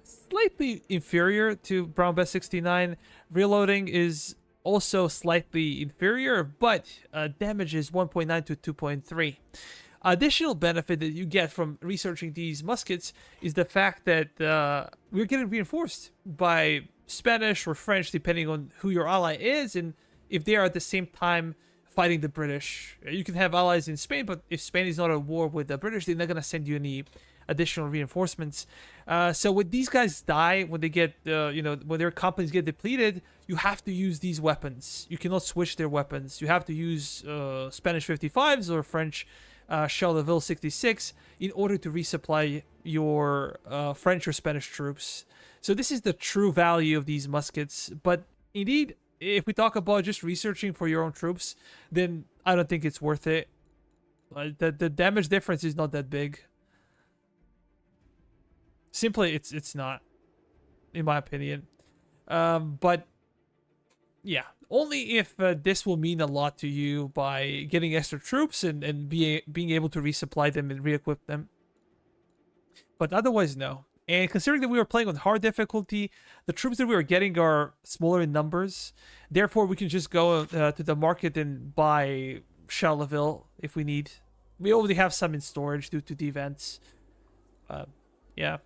slightly inferior to Brown Bess 69. Reloading is also slightly inferior, but damage is 1.9 to 2.3. Additional benefit that you get from researching these muskets is the fact that we're getting reinforced by Spanish or French, depending on who your ally is, and if they are at the same time fighting the British. You can have allies in Spain, but if Spain is not at war with the British, they're not going to send you any additional reinforcements. So when these guys die, when they get, when their companies get depleted, you have to use these weapons. You cannot switch their weapons. You have to use Spanish 55s or French Charleville 66 in order to resupply your French or Spanish troops. So this is the true value of these muskets. But indeed, if we talk about just researching for your own troops, then I don't think it's worth it. The damage difference is not that big. Simply, it's not, in my opinion. But yeah, only if this will mean a lot to you by getting extra troops and being able to resupply them and re-equip them. But otherwise, no. And considering that we were playing on hard difficulty, the troops that we were getting are smaller in numbers. Therefore, we can just go to the market and buy Charleville if we need. We already have some in storage due to the events. Yeah.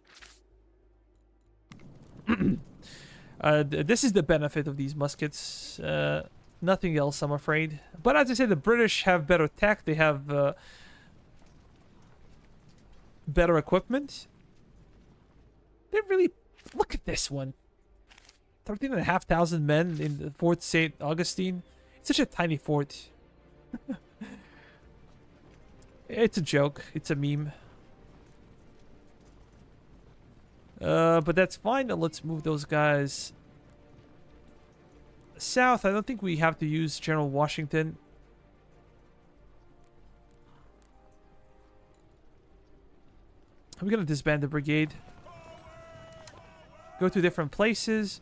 This is the benefit of these muskets. Nothing else, I'm afraid. But as I said, the British have better tech. They have better equipment. They really... Look at this one. 13,500 men in the Fort St. Augustine. It's such a tiny fort. It's a joke. It's a meme. But that's fine. Now let's move those guys south. I don't think we have to use General Washington. We're gonna disband the brigade. Go to different places.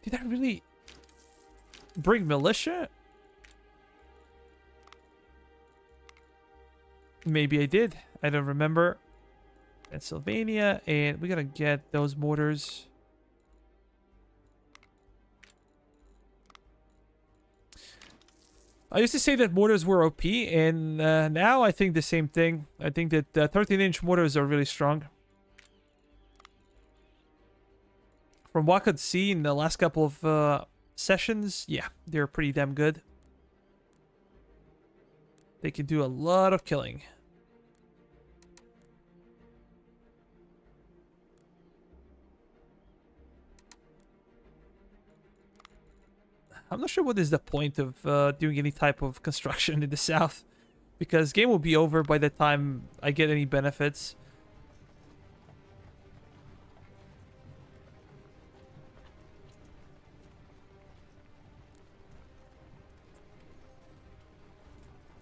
Did I really bring militia? Maybe I did. I don't remember. Pennsylvania, and we gotta get those mortars. I used to say that mortars were OP, and now I think the same thing. I think that 13-inch mortars are really strong. From what I could see in the last couple of sessions, yeah, they're pretty damn good. They can do a lot of killing. I'm not sure what is the point of doing any type of construction in the south, because game will be over by the time I get any benefits.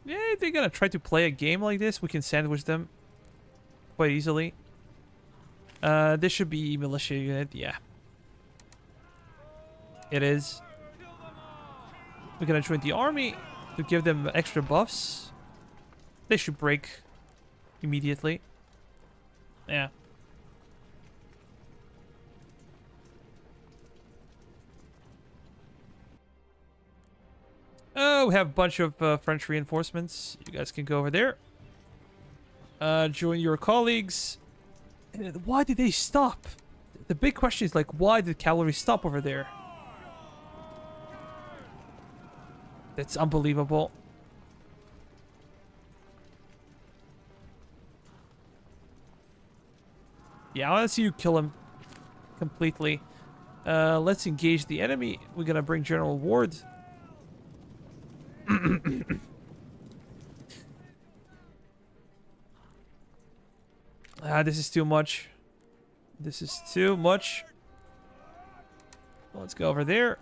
Yeah, if they're gonna try to play a game like this, we can sandwich them quite easily. This should be militia unit, yeah. It is. We're gonna join the army to give them extra buffs. They should break immediately. Yeah. Oh, we have a bunch of French reinforcements. You guys can go over there. Join your colleagues. Why did they stop? The big question is, like, why did cavalry stop over there? That's unbelievable. Yeah, I want to see you kill him completely. Let's engage the enemy. We're gonna bring General Ward. This is too much. This is too much. Let's go over there.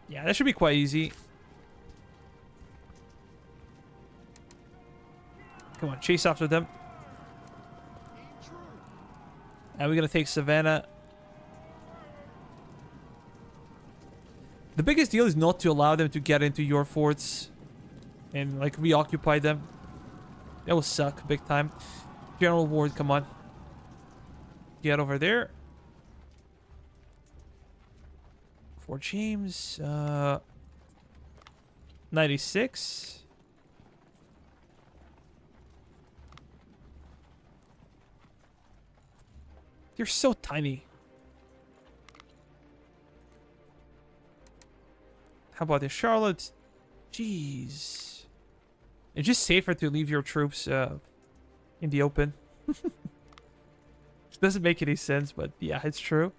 Yeah, that should be quite easy. Come on, chase after them. And we're gonna take Savannah. The biggest deal is not to allow them to get into your forts and, like, reoccupy them. That will suck big time. General Ward, come on. Get over there. Fort James, 96. You're so tiny. How about this, Charlotte? Jeez. It's just safer to leave your troops in the open. It doesn't make any sense, but yeah, it's true.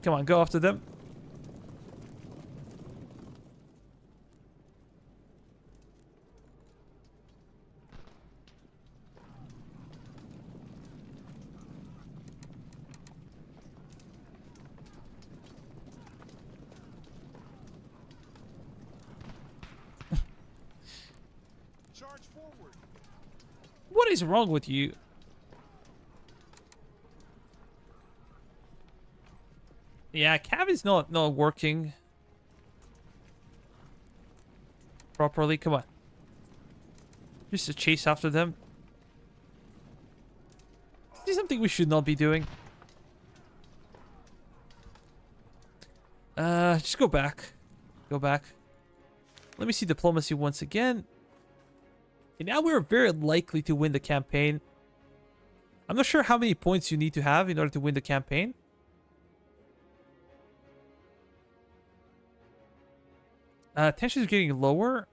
Come on, go after them. What is wrong with you? Yeah, Cav is not working properly. Come on. Just to chase after them. This is something we should not be doing. Just go back. Go back. Let me see diplomacy once again. And now we're very likely to win the campaign. I'm not sure how many points you need to have in order to win the campaign. Tension is getting lower.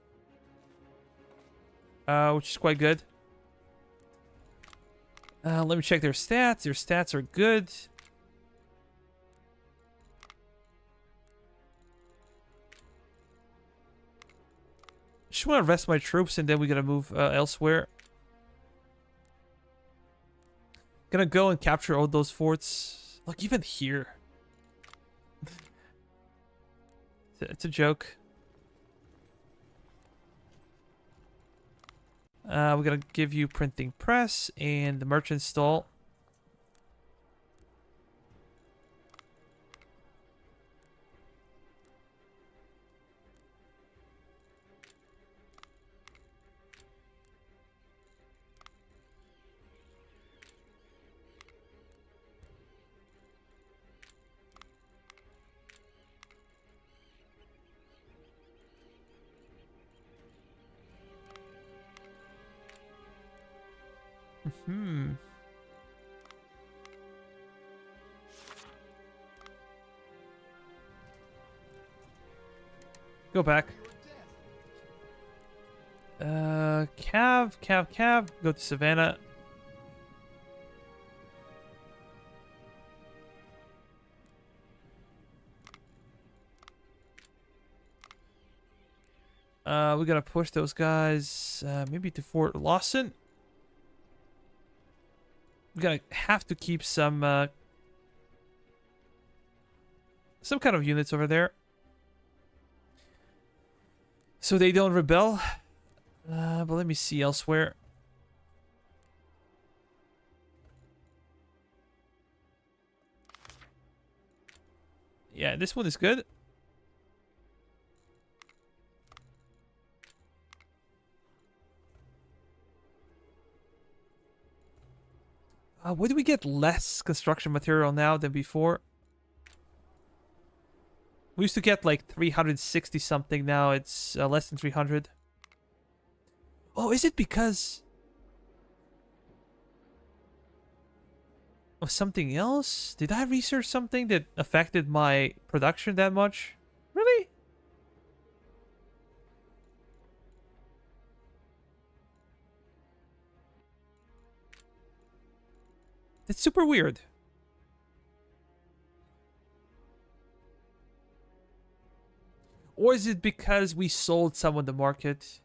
Which is quite good. Let me check their stats. Their stats are good. Just want to rest my troops and then we're gonna move elsewhere. Gonna go and capture all those forts. Look, even here. It's a joke. We're gonna give you printing press and the merchant stall. Go back. Cav. Go to Savannah. We gotta push those guys, maybe to Fort Lawson. We gotta have to keep some kind of units over there, so they don't rebel. But let me see elsewhere. Yeah, this one is good. Where do we get less construction material now than before? We used to get like 360 something. Now it's less than 300. Oh, is it because of something else? Did I research something that affected my production that much? Really? It's super weird. Or is it because we sold some on the market?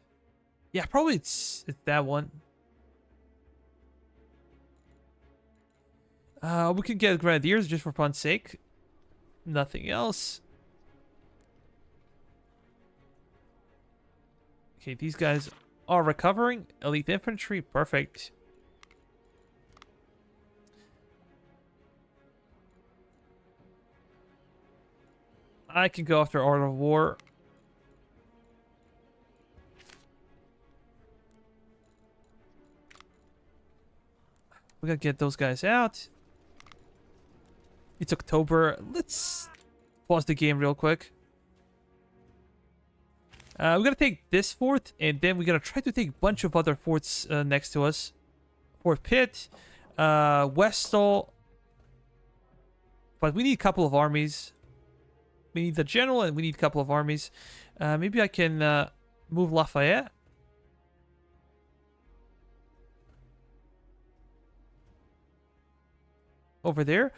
Yeah, probably it's that one. We can get grenadiers just for fun's sake. Nothing else. Okay, these guys are recovering. Elite infantry, perfect. I can go after Art of War. We're gonna get those guys out. It's October. Let's pause the game real quick. We're gonna take this fort, and then we're gonna try to take a bunch of other forts next to us. Fort Pitt, Westall. But we need a couple of armies. We need the general, and we need a couple of armies. Maybe I can move Lafayette. Over there.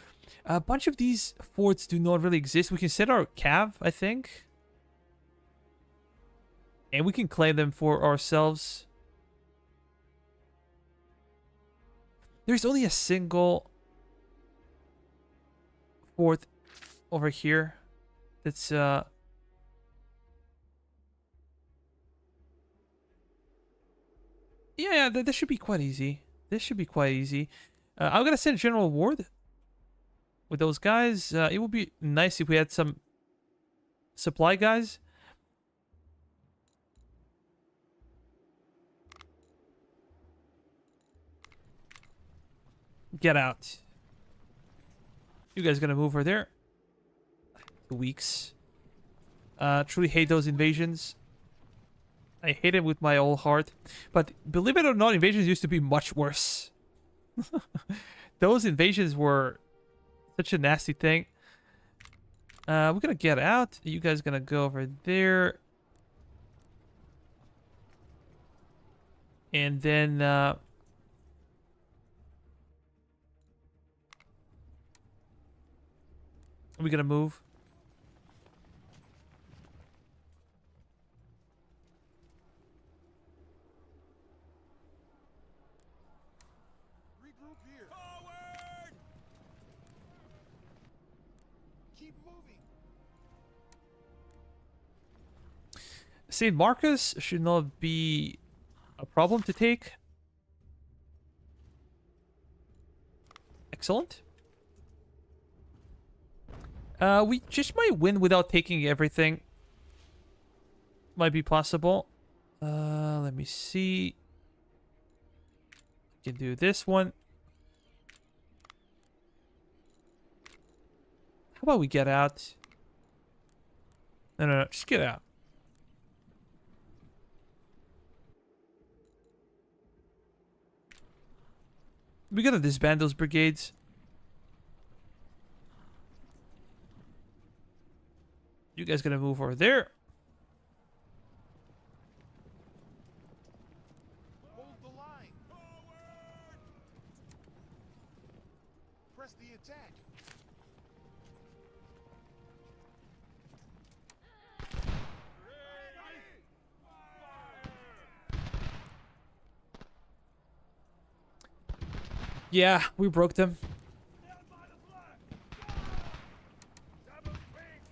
A bunch of these forts do not really exist. We can set our cav, I think. And we can claim them for ourselves. There's only a single fort over here. That's we Yeah, this should be quite easy. This should be quite easy. I'm gonna send General Ward with those guys. It would be nice if we had some supply guys. Get out. You guys gonna move over there? 2 weeks. Truly hate those invasions. I hate it with my whole heart. But believe it or not, invasions used to be much worse. Those invasions were such a nasty thing. We're gonna get out. You guys gonna go over there. And then we're gonna move. Regroup here. Forward! Keep moving. St. Marcus should not be a problem to take. Excellent. We just might win without taking everything. Might be possible. Let me see. I can do this one. How about we get out? No, just get out. We gotta disband those brigades. You guys gonna move over there. Hold the line. Forward! Press the attack. Ready! Fire! Yeah, we broke them. Stand by the flag. Double quick.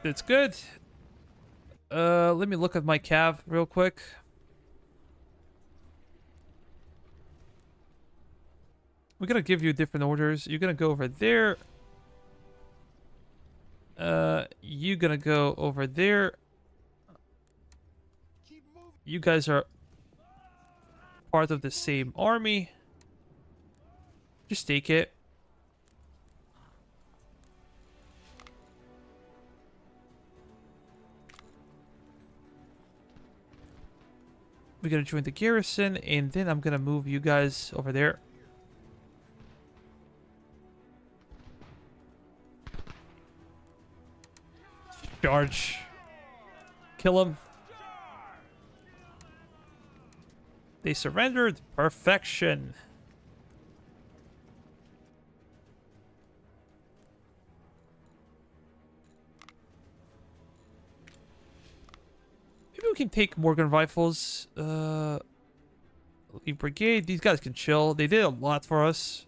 It's good. Let me look at my cav real quick. We're gonna give you different orders. You're gonna go over there. You gonna go over there. Keep moving. You guys are part of the same army. Just take it. We're gonna join the garrison, and then I'm gonna move you guys over there. Charge. Kill him. They surrendered. Perfection. Maybe we can take Morgan rifles. Elite Brigade. These guys can chill. They did a lot for us.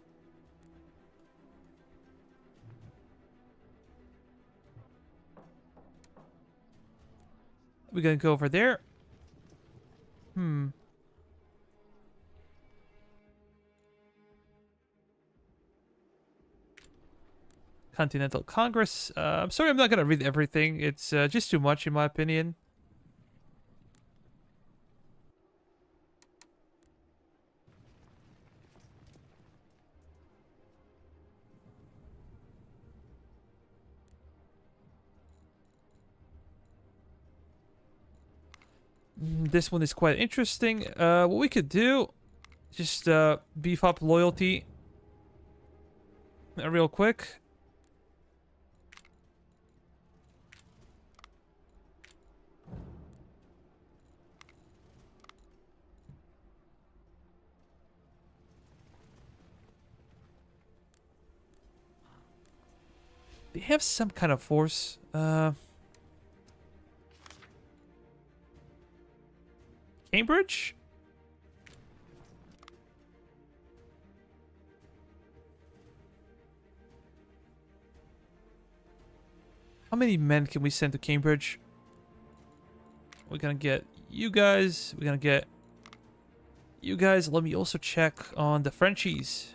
We're gonna go over there. Continental Congress. I'm sorry I'm not gonna read everything. It's just too much in my opinion. This one is quite interesting. What we could do, just beef up loyalty real quick. They have some kind of force. Cambridge? How many men can we send to Cambridge? We're gonna get you guys. We're gonna get you guys. Let me also check on the Frenchies.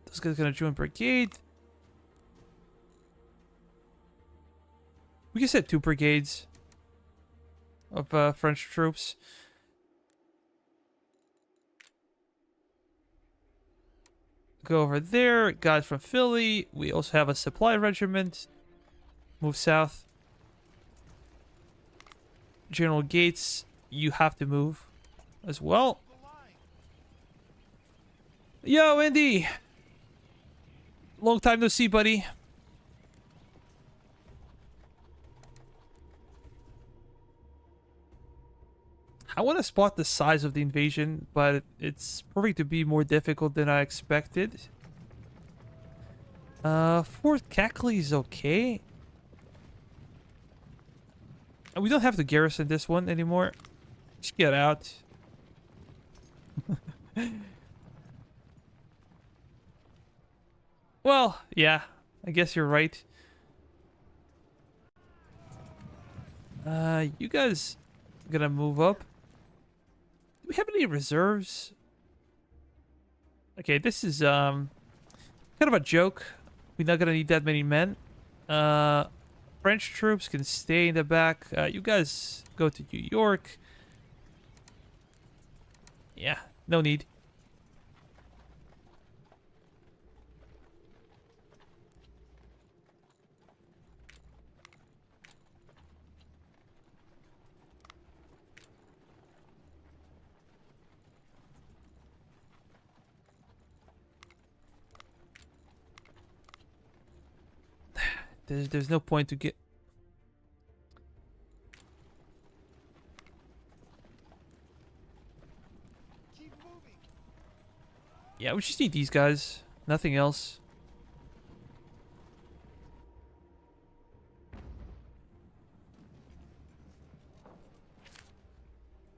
This guy's gonna join brigade. We can set 2 brigades of French troops. Go over there. Guys from Philly. We also have a supply regiment. Move south. General Gates, you have to move as well. The line. Yo, Andy. Long time no see, buddy. I want to spot the size of the invasion, but it's proving to be more difficult than I expected. Fort Cackley is okay. We don't have to garrison this one anymore. Just get out. Well, yeah, I guess you're right. You guys gonna move up? Do we have any reserves? Okay, this is kind of a joke. We're not gonna need that many men. French troops can stay in the back. You guys go to New York. Yeah, no need. There's no point to get. Keep moving. Yeah, we just need these guys. Nothing else.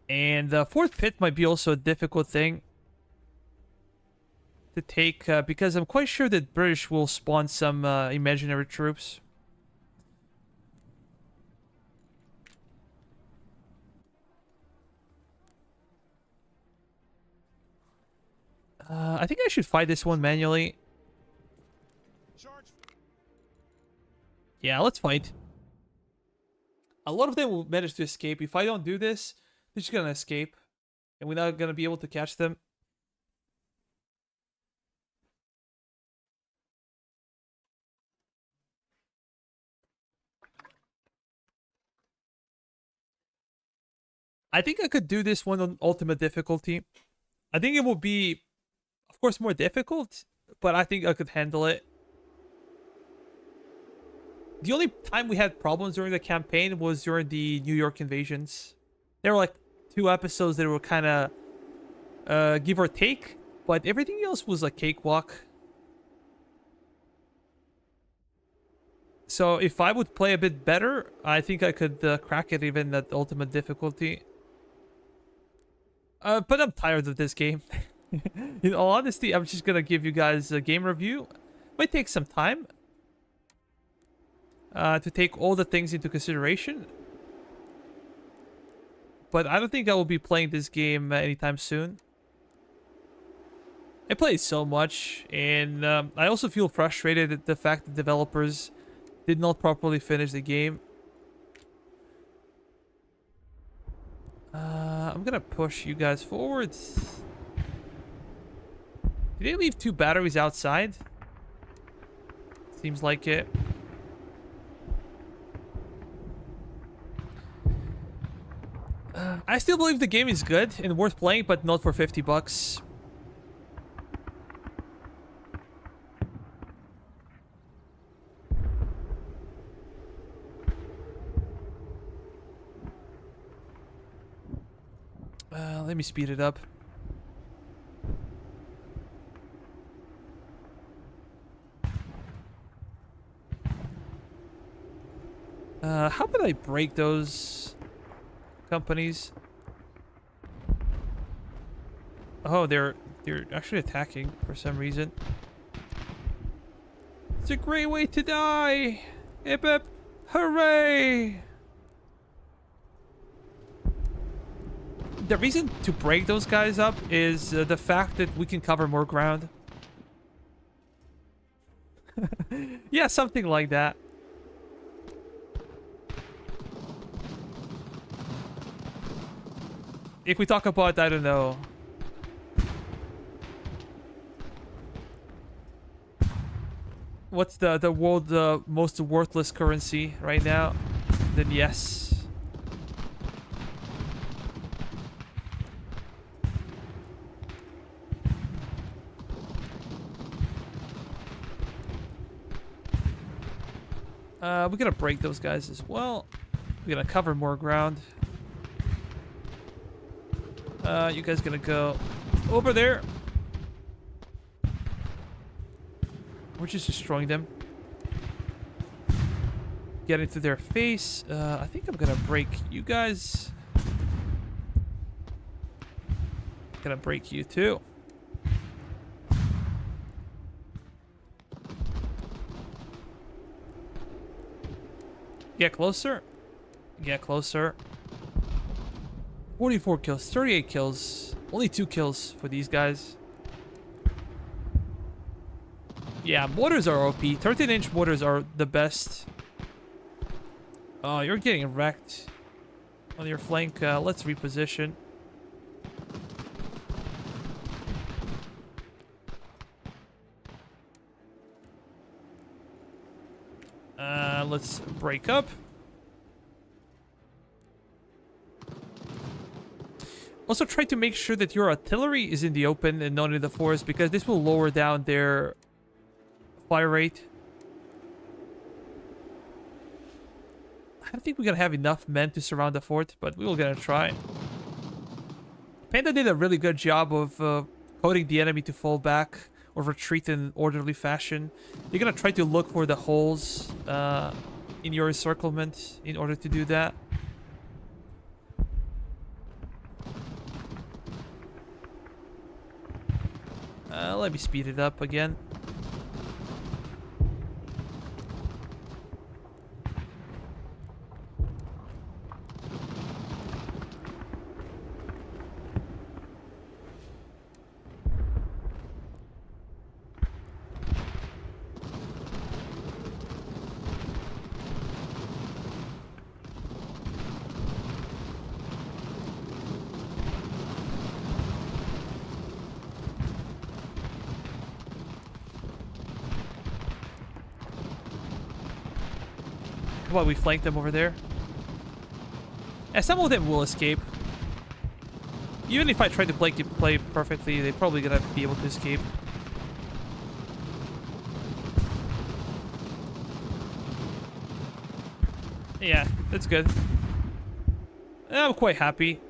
And the fourth pit might be also a difficult thing to take because I'm quite sure that British will spawn some imaginary troops. I think I should fight this one manually. Charge. Yeah, let's fight. A lot of them will manage to escape. If I don't do this, they're just gonna escape. And we're not gonna be able to catch them. I think I could do this one on ultimate difficulty. I think it will be, of course, more difficult, but I think I could handle it. The only time we had problems during the campaign was during the New York invasions. There were like 2 episodes that were kind of give or take, but everything else was a cakewalk. So if I would play a bit better, I think I could crack it even at ultimate difficulty. But I'm tired of this game. In all honesty, I'm just gonna give you guys a game review. Might take some time to take all the things into consideration. But I don't think I will be playing this game anytime soon. I played so much, and I also feel frustrated at the fact that developers did not properly finish the game. I'm gonna push you guys forward. Did they leave 2 batteries outside? Seems like it. I still believe the game is good and worth playing, but not for $50. Let me speed it up. How about I break those companies. Oh, they're actually attacking for some reason. It's a great way to die! Hip hip! Hooray! The reason to break those guys up is the fact that we can cover more ground. Yeah, something like that. If we talk about, I don't know, what's the world most worthless currency right now, then yes. We're gonna break those guys as well. We're gonna cover more ground. You guys gonna go over there. We're just destroying them. Get into their face. I think I'm gonna break you guys. Gonna break you too. Get closer. Get closer. 44 kills, 38 kills. Only 2 kills for these guys. Yeah, mortars are OP. 13-inch mortars are the best. Oh, you're getting wrecked on your flank. Let's reposition. Let's break up. Also, try to make sure that your artillery is in the open and not in the forest, because this will lower down their fire rate. I don't think we're gonna have enough men to surround the fort, but we will gonna try. Panda did a really good job of coding the enemy to fall back or retreat in orderly fashion. You're gonna try to look for the holes in your encirclement in order to do that. Let me speed it up again. How about we flank them over there? And some of them will escape. Even if I try to play perfectly, they're probably gonna be able to escape. Yeah, that's good. I'm quite happy.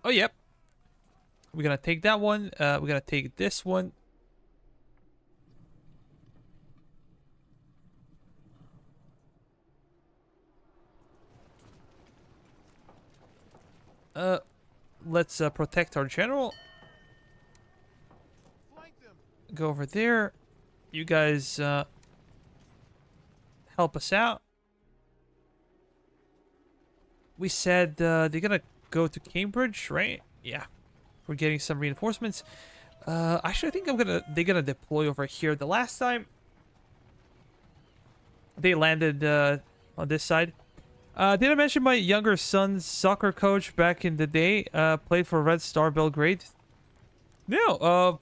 Oh, yep. We're gonna take that one. We're gonna take this one. Let's protect our general. Flank them. Go over there. You guys help us out. We said they're gonna go to Cambridge, right? Yeah. We're getting some reinforcements. Actually, I think they're gonna deploy over here. The last time they landed on this side. Did I mention my younger son's soccer coach back in the day played for Red Star Belgrade? No.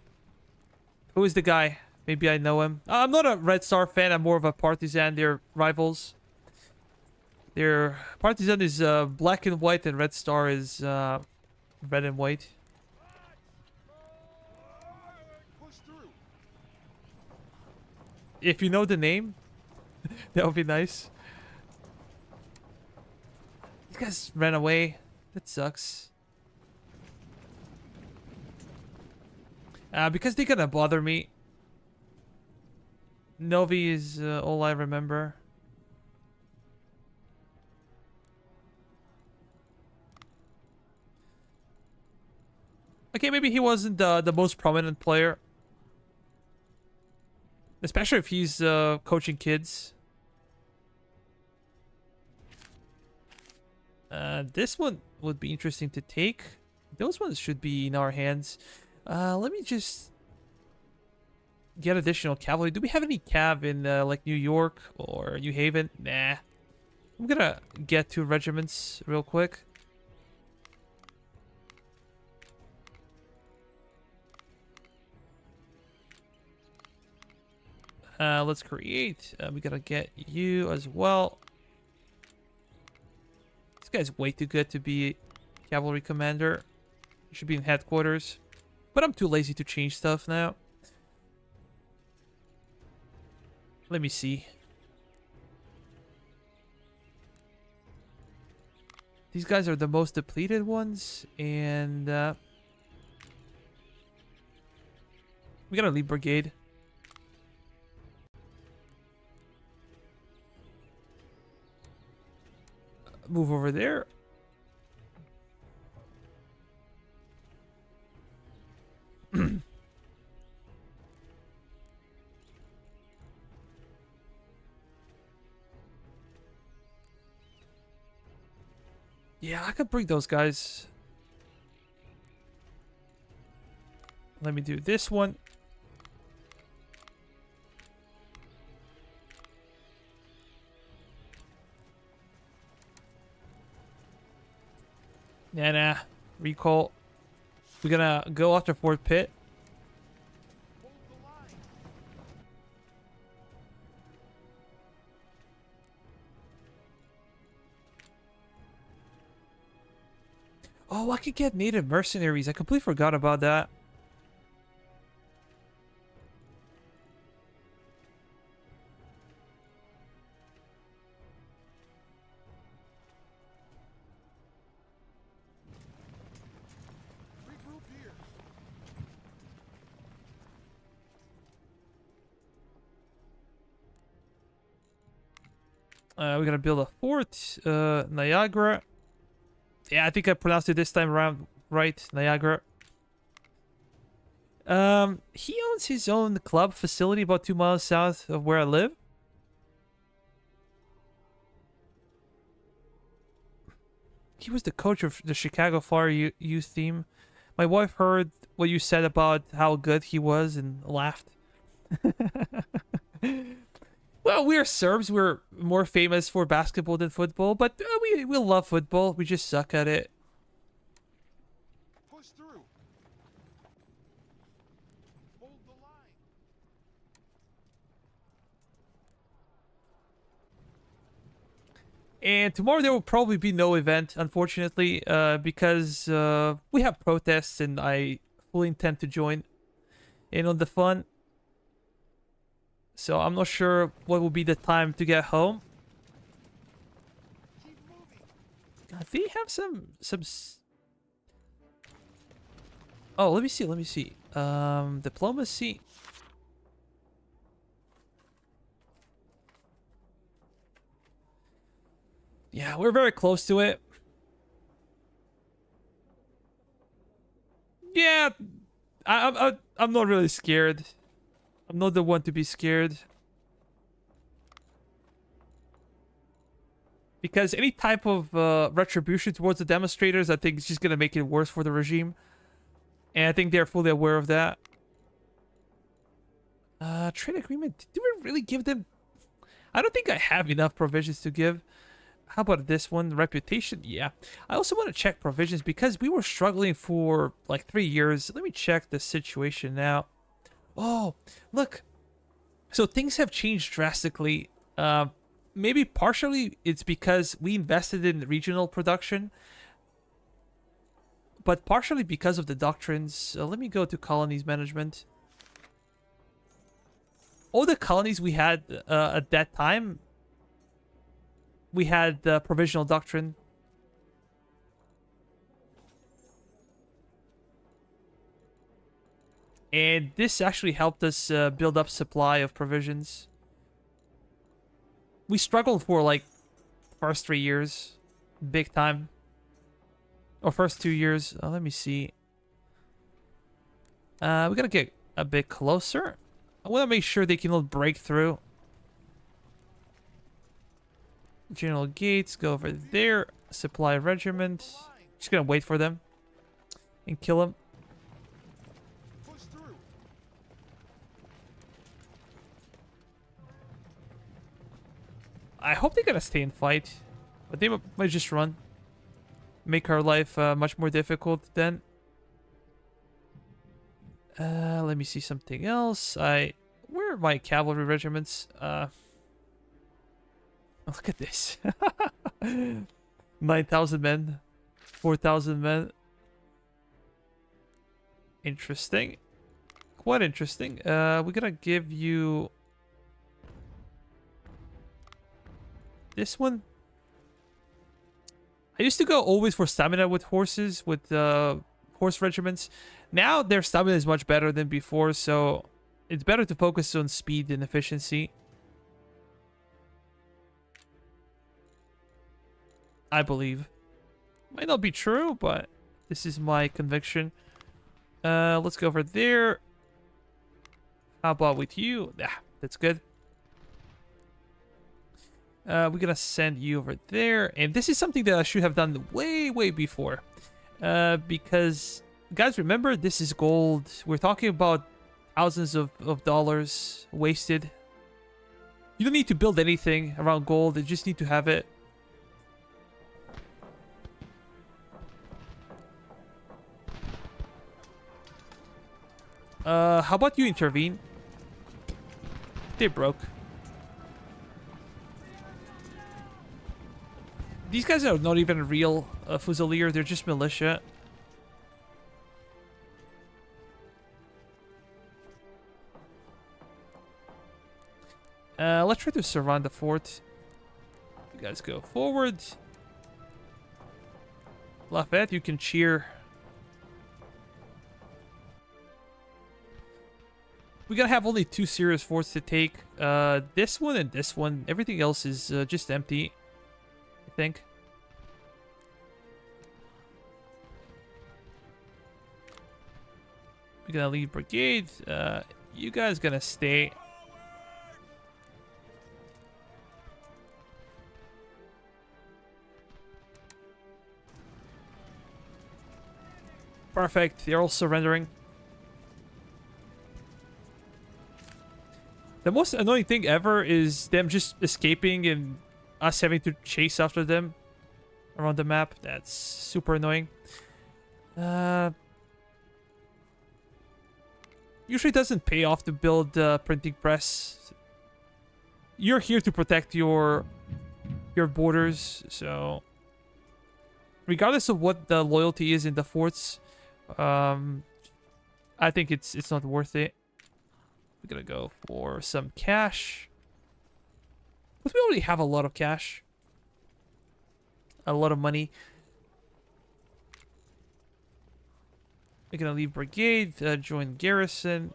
Who is the guy? Maybe I know him. I'm not a Red Star fan. I'm more of a Partizan. They're rivals. Their partisan is black and white, and Red Star is red and white. Push through. If you know the name, that would be nice. These guys ran away. That sucks. Because they're gonna bother me. Novi is all I remember. Okay, maybe he wasn't the most prominent player. Especially if he's coaching kids. This one would be interesting to take. Those ones should be in our hands. Let me just get additional cavalry. Do we have any cav in like New York or New Haven? Nah. I'm gonna get 2 regiments real quick. Let's create. We gotta get you as well. This guy's way too good to be cavalry commander. He should be in headquarters. But I'm too lazy to change stuff now. Let me see. These guys are the most depleted ones, and we got a lead brigade. Move over there. Yeah, I could bring those guys. Let me do this one. Nah. Recall. We're gonna go after Fort Pitt. Hold the line. Oh, I could get native mercenaries. I completely forgot about that. Regroup here. We're gonna build a fort. Niagara. Yeah, I think I pronounced it this time around right. Niagara. He owns his own club facility about 2 miles south of where I live. He was the coach of the Chicago Fire Youth team. My wife heard what you said about how good he was and laughed. Well, we're Serbs. We're more famous for basketball than football, but we love football. We just suck at it. Push through. Hold the line. And tomorrow there will probably be no event, unfortunately, because we have protests and I fully intend to join in on the fun. So I'm not sure what will be the time to get home. Keep moving. They have some. Oh, let me see. Diplomacy. Yeah, we're very close to it. Yeah, I'm not really scared. I'm not the one to be scared. Because any type of retribution towards the demonstrators, I think is just gonna make it worse for the regime. And I think they're fully aware of that. Trade agreement. Do we really give them? I don't think I have enough provisions to give. How about this one? Reputation? Yeah. I also want to check provisions because we were struggling for like 3 years. Let me check the situation now. Oh, look. So things have changed drastically. maybe partially it's because we invested in regional production, but partially because of the doctrines. Let me go to colonies management. All the colonies we had at that time, we had the provisional doctrine. And this actually helped us build up supply of provisions. We struggled for like first 3 years, big time. Or first 2 years. Let me see. We gotta get a bit closer. I want to make sure they cannot break through. General Gates, go over there. Supply regiment. Just gonna wait for them and kill them. Push through. I hope they're gonna stay and fight, but they might just run. Make our life much more difficult then. Let me see something else. Where are my cavalry regiments? Look at this. 9,000 men. 4,000 men. Interesting. Quite interesting. We're gonna give you this one. I used to go always for stamina with horses, with horse regiments. Now their stamina is much better than before, so it's better to focus on speed and efficiency. I believe. Might not be true, but this is my conviction. Let's go over there. How about with you? Yeah, that's good. We're gonna send you over there. And this is something that I should have done way, way before. Because, guys, remember, this is gold. We're talking about thousands of dollars wasted. You don't need to build anything around gold. You just need to have it. How about you intervene? They broke. These guys are not even real Fusilier, they're just militia. Let's try to surround the fort. You guys go forward. Lafayette, you can cheer. We're gonna have only 2 serious forts to take. This one and this one. Everything else is just empty, I think. We're gonna leave brigade. You guys gonna stay. Perfect. They're all surrendering. The most annoying thing ever is them just escaping and us having to chase after them around the map. That's super annoying. Usually doesn't pay off to build a printing press. You're here to protect your borders, so regardless of what the loyalty is in the forts, I think it's not worth it. We're gonna go for some cash. But we already have a lot of cash. A lot of money. We're gonna leave brigade, join garrison.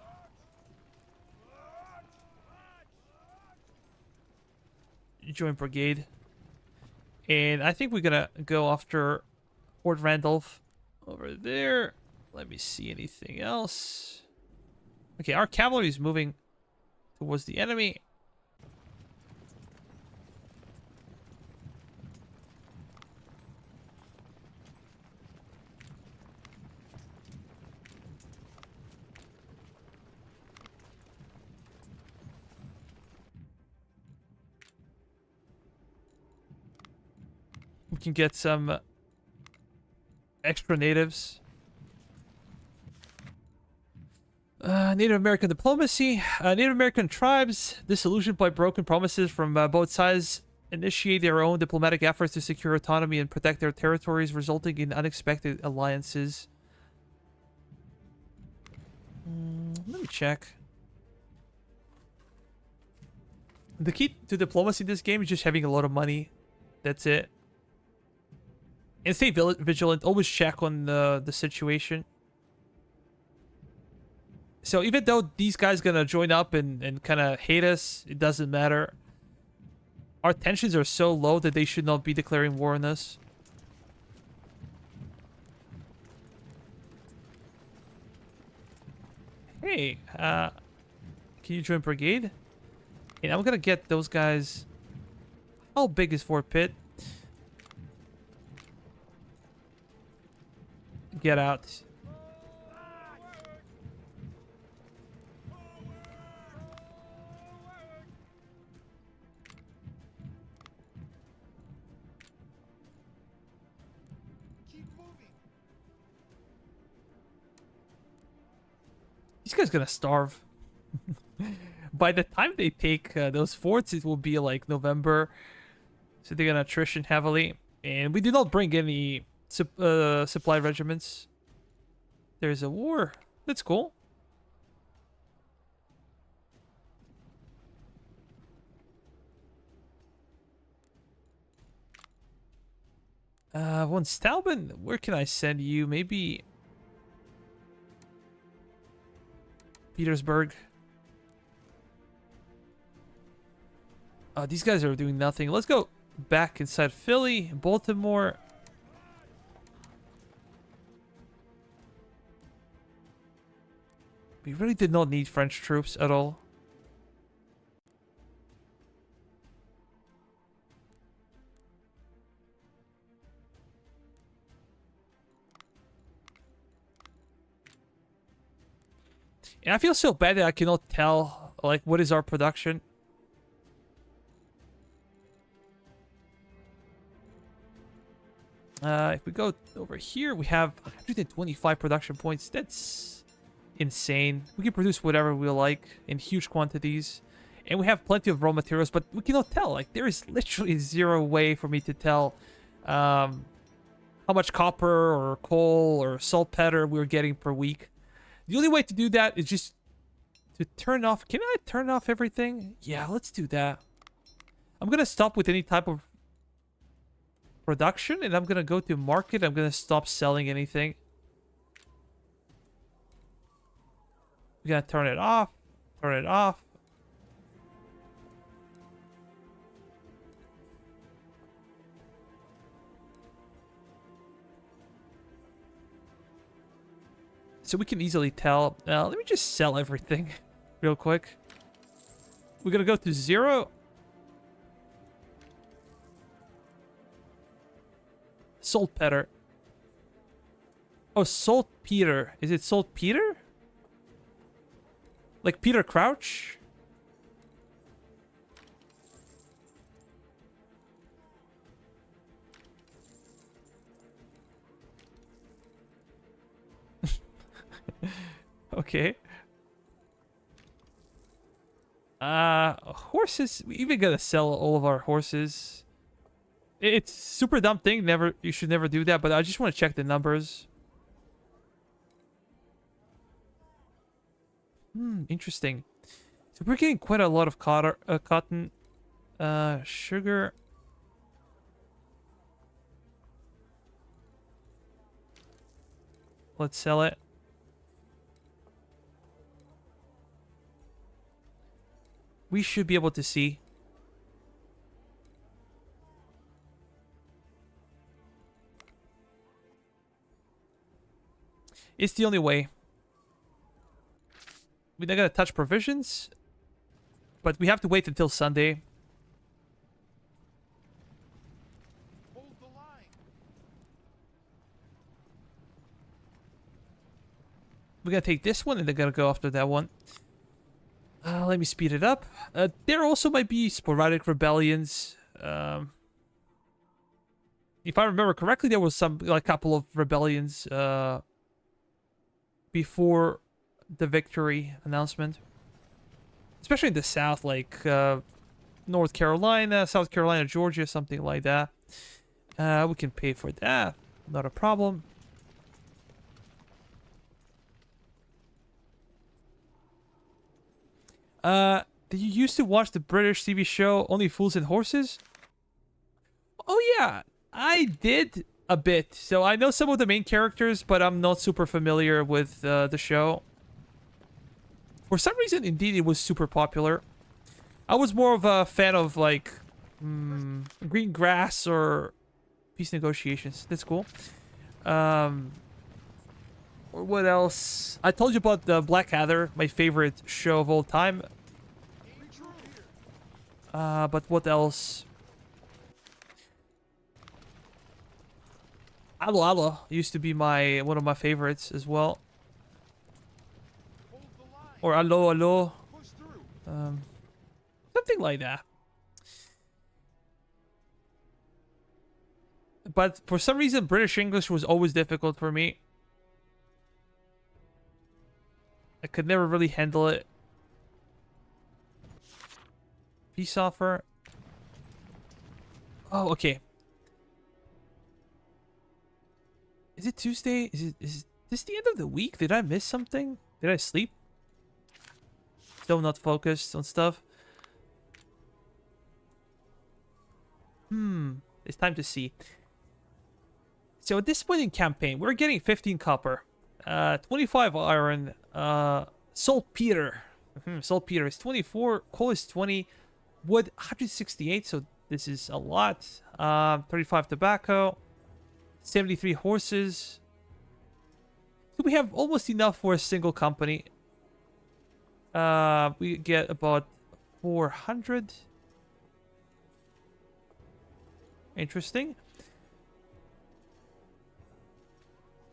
Join brigade. And I think we're gonna go after Fort Randolph over there. Let me see anything else. Okay, our cavalry is moving towards the enemy. We can get some extra natives. Native American diplomacy. Native American tribes disillusioned by broken promises from both sides initiate their own diplomatic efforts to secure autonomy and protect their territories, resulting in unexpected alliances. Let me check. The key to diplomacy in this game is just having a lot of money. That's it. And stay vigilant. Always check on the situation. So even though these guys gonna join up and kind of hate us, it doesn't matter. Our tensions are so low that they should not be declaring war on us. Hey, can you join brigade? And I'm gonna get those guys. How big is Fort Pitt? Get out. Keep moving. These guys gonna starve. By the time they take those forts, it will be like November. So they're gonna attrition heavily. And we do not bring any supply regiments. There's a war. That's cool. Von Stauben, where can I send you? Maybe Petersburg. These guys are doing nothing. Let's go back inside Philly, Baltimore. We really did not need French troops at all. And I feel so bad that I cannot tell, like, what is our production. If we go over here, we have 125 production points. That's insane. We can produce whatever we like in huge quantities. And we have plenty of raw materials, but we cannot tell. Like, there is literally zero way for me to tell how much copper or coal or saltpeter we're getting per week. The only way to do that is just to turn off... Can I turn off everything? Yeah, let's do that. I'm going to stop with any type of production, and I'm going to go to market. I'm going to stop selling anything. We're going to turn it off. Turn it off. So we can easily tell. Let me just sell everything real quick. We're going to go to 0. Saltpeter. Oh, saltpeter. Is it saltpeter? Like Peter Crouch? Okay. Horses. We even gotta sell all of our horses. It's super dumb thing. You should never do that. But I just want to check the numbers. Interesting. So we're getting quite a lot of cotton, sugar. Let's sell it. We should be able to see. It's the only way. We're not gonna touch provisions, but we have to wait until Sunday. Hold the line. We're gonna take this one and they're gonna go after that one. Let me speed it up. There also might be sporadic rebellions. If I remember correctly, there was like couple of rebellions before the victory announcement, especially in the south. Like North Carolina, South Carolina, Georgia, something like that. We can pay for that. Not a problem. Did you used to watch the British TV show Only Fools and Horses? Oh yeah, I did a bit. So I know some of the main characters, but I'm not super familiar with the show. For some reason, indeed, it was super popular. I was more of a fan of like Green Grass or Peace Negotiations. That's cool. Or what else? I told you about the Blackadder, my favorite show of all time. But what else? Allo Allo used to be one of my favorites as well. Hold the line. Or Allo Allo. Push through. Something like that. But for some reason, British English was always difficult for me. I could never really handle it. Peace offer. Oh, okay. Is it Tuesday? Is this the end of the week? Did I miss something? Did I sleep? Still not focused on stuff. It's time to see. So at this point in campaign, we're getting 15 copper, 25 iron, saltpeter. Saltpeter is 24, coal is 20, wood 168, so this is a lot. 35 tobacco, 73 horses. So we have almost enough for a single company. We get about 400. Interesting.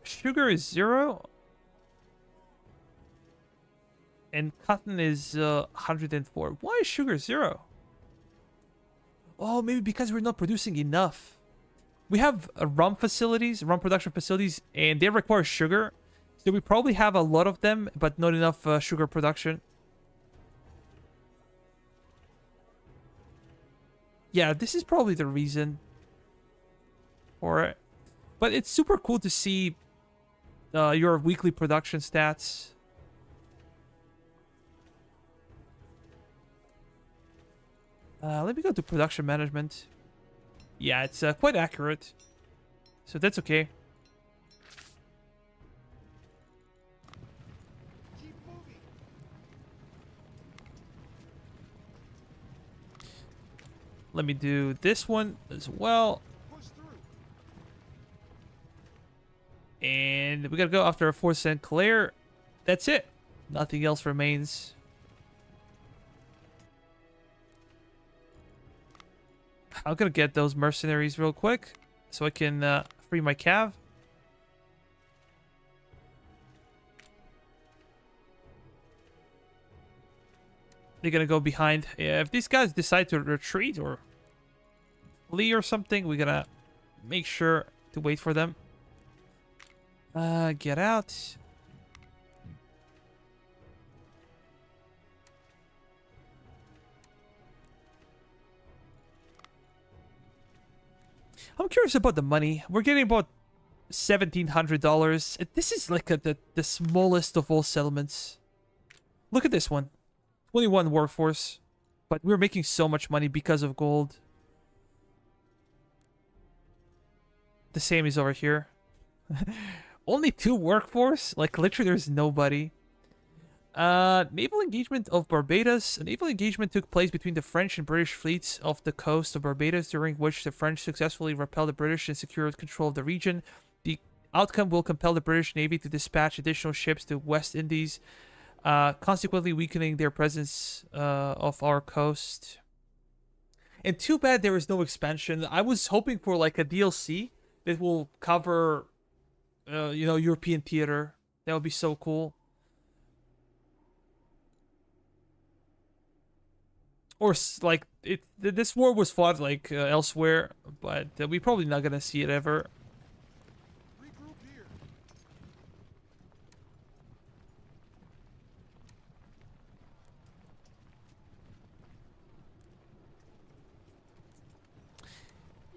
Sugar is 0. And cotton is 104. Why is sugar 0? Oh, maybe because we're not producing enough. We have rum facilities, rum production facilities, and they require sugar. So we probably have a lot of them, but not enough sugar production. Yeah, this is probably the reason for it. But it's super cool to see your weekly production stats. Let me go to production management. Yeah, it's quite accurate. So that's okay. Keep moving. Let me do this one as well. Push through. And we gotta go after a 4-cent clear. That's it. Nothing else remains. I'm gonna get those mercenaries real quick so I can free my cav. They're gonna go behind. Yeah, if these guys decide to retreat or flee or something, we're gonna make sure to wait for them. Get out. I'm curious about the money. We're getting about $1,700. This is like the smallest of all settlements. Look at this one. 21 workforce. But we're making so much money because of gold. The same is over here. Only 2 workforce? Like, literally there's nobody. Naval engagement of Barbados. A naval engagement took place between the French and British fleets off the coast of Barbados, during which the French successfully repelled the British and secured control of the region. The outcome will compel the British Navy to dispatch additional ships to West Indies, consequently weakening their presence off our coast. And too bad there is no expansion. I was hoping for like a DLC that will cover, European theater. That would be so cool. Or like this war was fought like elsewhere, but we're probably not gonna see it ever. Regroup here.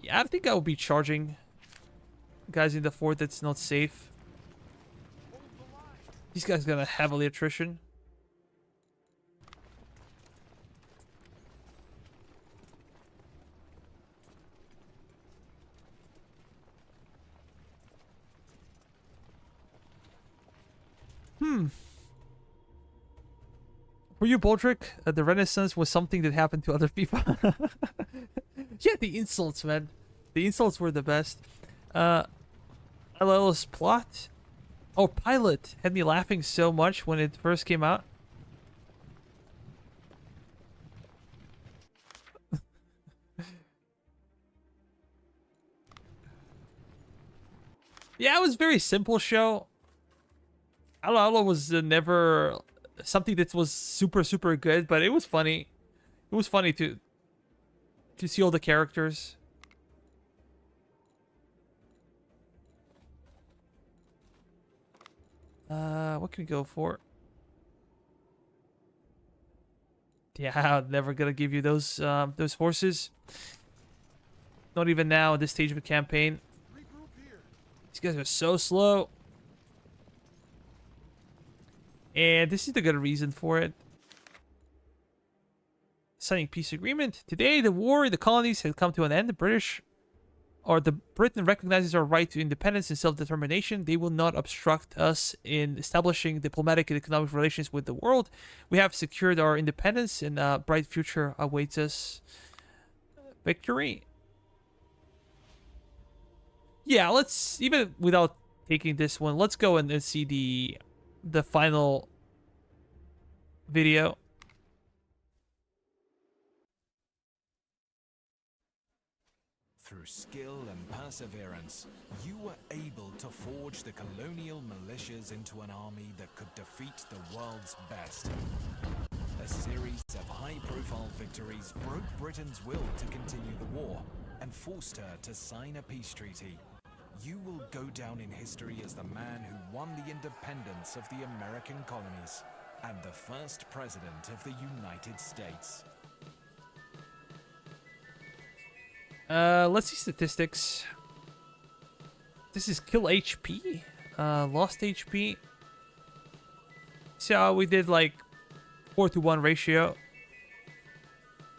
Yeah, I think I will be charging guys in the fort that's not safe. Hold the line. These guys gonna heavily attrition. For you, Baldric, the Renaissance was something that happened to other people. Yeah, the insults, man. The insults were the best. LL's plot. Oh, Pilot had me laughing so much when it first came out. Yeah, it was a very simple show. Alala was never something that was super good, but it was funny. It was funny to see all the characters. What can we go for? Yeah, I'm never gonna give you those horses. Not even now at this stage of the campaign. Regroup here. These guys are so slow. And this is the good reason for it. Signing peace agreement. Today, the war in the colonies had come to an end. The Britain recognizes our right to independence and self-determination. They will not obstruct us in establishing diplomatic and economic relations with the world. We have secured our independence, and a bright future awaits us. Victory. Yeah, let's, even without taking this one, let's go and see the final video. Through skill and perseverance, you were able to forge the colonial militias into an army that could defeat the world's best. A series of high-profile victories broke Britain's will to continue the war and forced her to sign a peace treaty. You will go down in history as the man who won the independence of the American colonies and the first president of the United States. Let's see statistics. This is kill HP, lost HP. So we did like 4-to-1 ratio.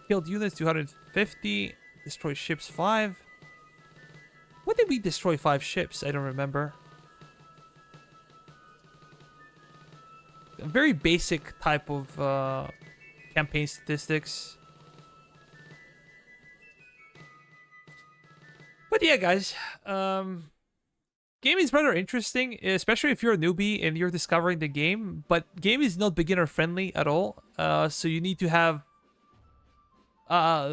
Killed units 250. Destroyed ships 5. When did we destroy 5 ships? I don't remember. A very basic type of campaign statistics. But yeah, guys, game is rather interesting, especially if you're a newbie and you're discovering the game. But game is not beginner friendly at all, so you need to have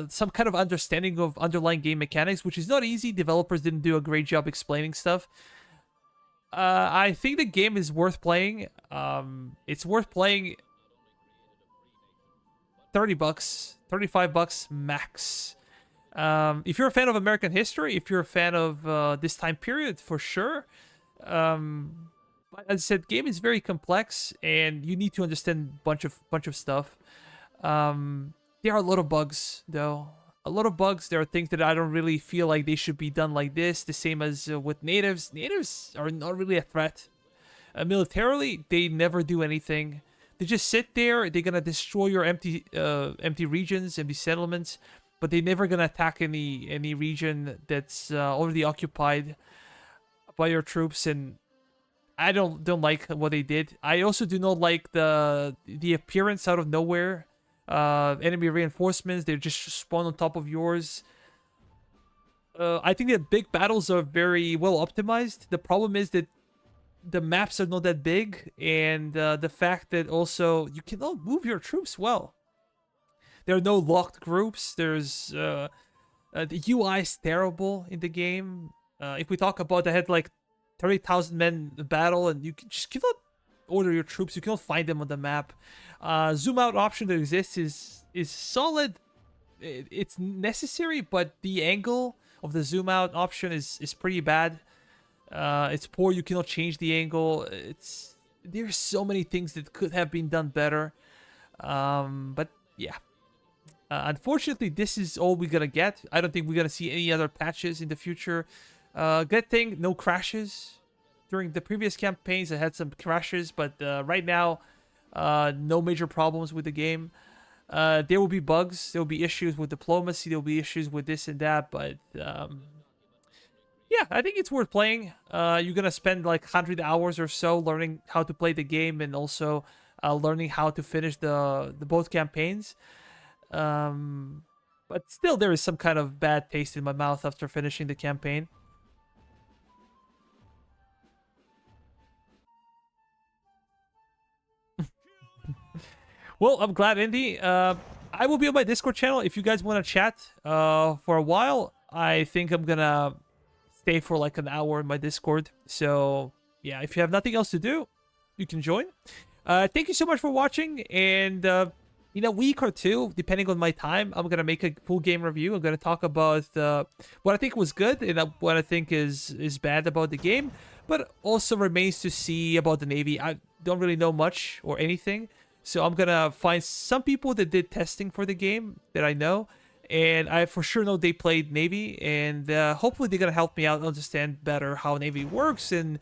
some kind of understanding of underlying game mechanics, which is not easy. Developers didn't do a great job explaining stuff. I think the game is worth playing. It's worth playing. $30, $35 max. If you're a fan of American history, if you're a fan of this time period, for sure. But as I said, game is very complex, and you need to understand bunch of stuff. There are a lot of bugs, though. A lot of bugs. There are things that I don't really feel like they should be done like this. The same as with natives. Natives are not really a threat. Militarily, they never do anything. They just sit there. They're gonna destroy your empty regions, empty settlements. But they're never gonna attack any region that's already occupied by your troops, and I don't like what they did. I also do not like the appearance out of nowhere. Enemy reinforcements, they just spawn on top of yours. I think that big battles are very well optimized. The problem is that the maps are not that big, and the fact that also you cannot move your troops well. There are no locked groups. There's the UI is terrible in the game. If we talk about, I had like 30,000 men battle, and you just cannot order your troops. You cannot find them on the map. Zoom out option that exists is solid. It's necessary, but the angle of the zoom out option is pretty bad. It's poor. You cannot change the angle. There's so many things that could have been done better. But yeah. Unfortunately, this is all we're gonna get. I don't think we're gonna see any other patches in the future. Good thing, no crashes. During the previous campaigns, I had some crashes, but right now, no major problems with the game. There will be bugs, there will be issues with diplomacy, there will be issues with this and that, but yeah, I think it's worth playing. You're gonna spend like 100 hours or so learning how to play the game and also learning how to finish the both campaigns. But still, there is some kind of bad taste in my mouth after finishing the campaign. Well, I'm glad, Indy. I will be on my Discord channel if you guys want to chat for a while. I think I'm gonna stay for like an hour in my Discord. So yeah, if you have nothing else to do, you can join. Thank you so much for watching, and in a week or two, depending on my time, I'm gonna make a full game review. I'm gonna talk about what I think was good and what I think is bad about the game, but also remains to see about the Navy. I don't really know much or anything, so I'm gonna find some people that did testing for the game that I know, and I for sure know they played Navy, and hopefully they're gonna help me out understand better how Navy works and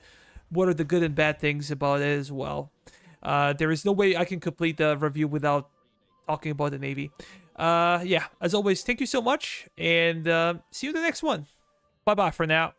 what are the good and bad things about it as well. There is no way I can complete the review without talking about the Navy. Yeah, as always, thank you so much, and see you in the next one. Bye bye for now.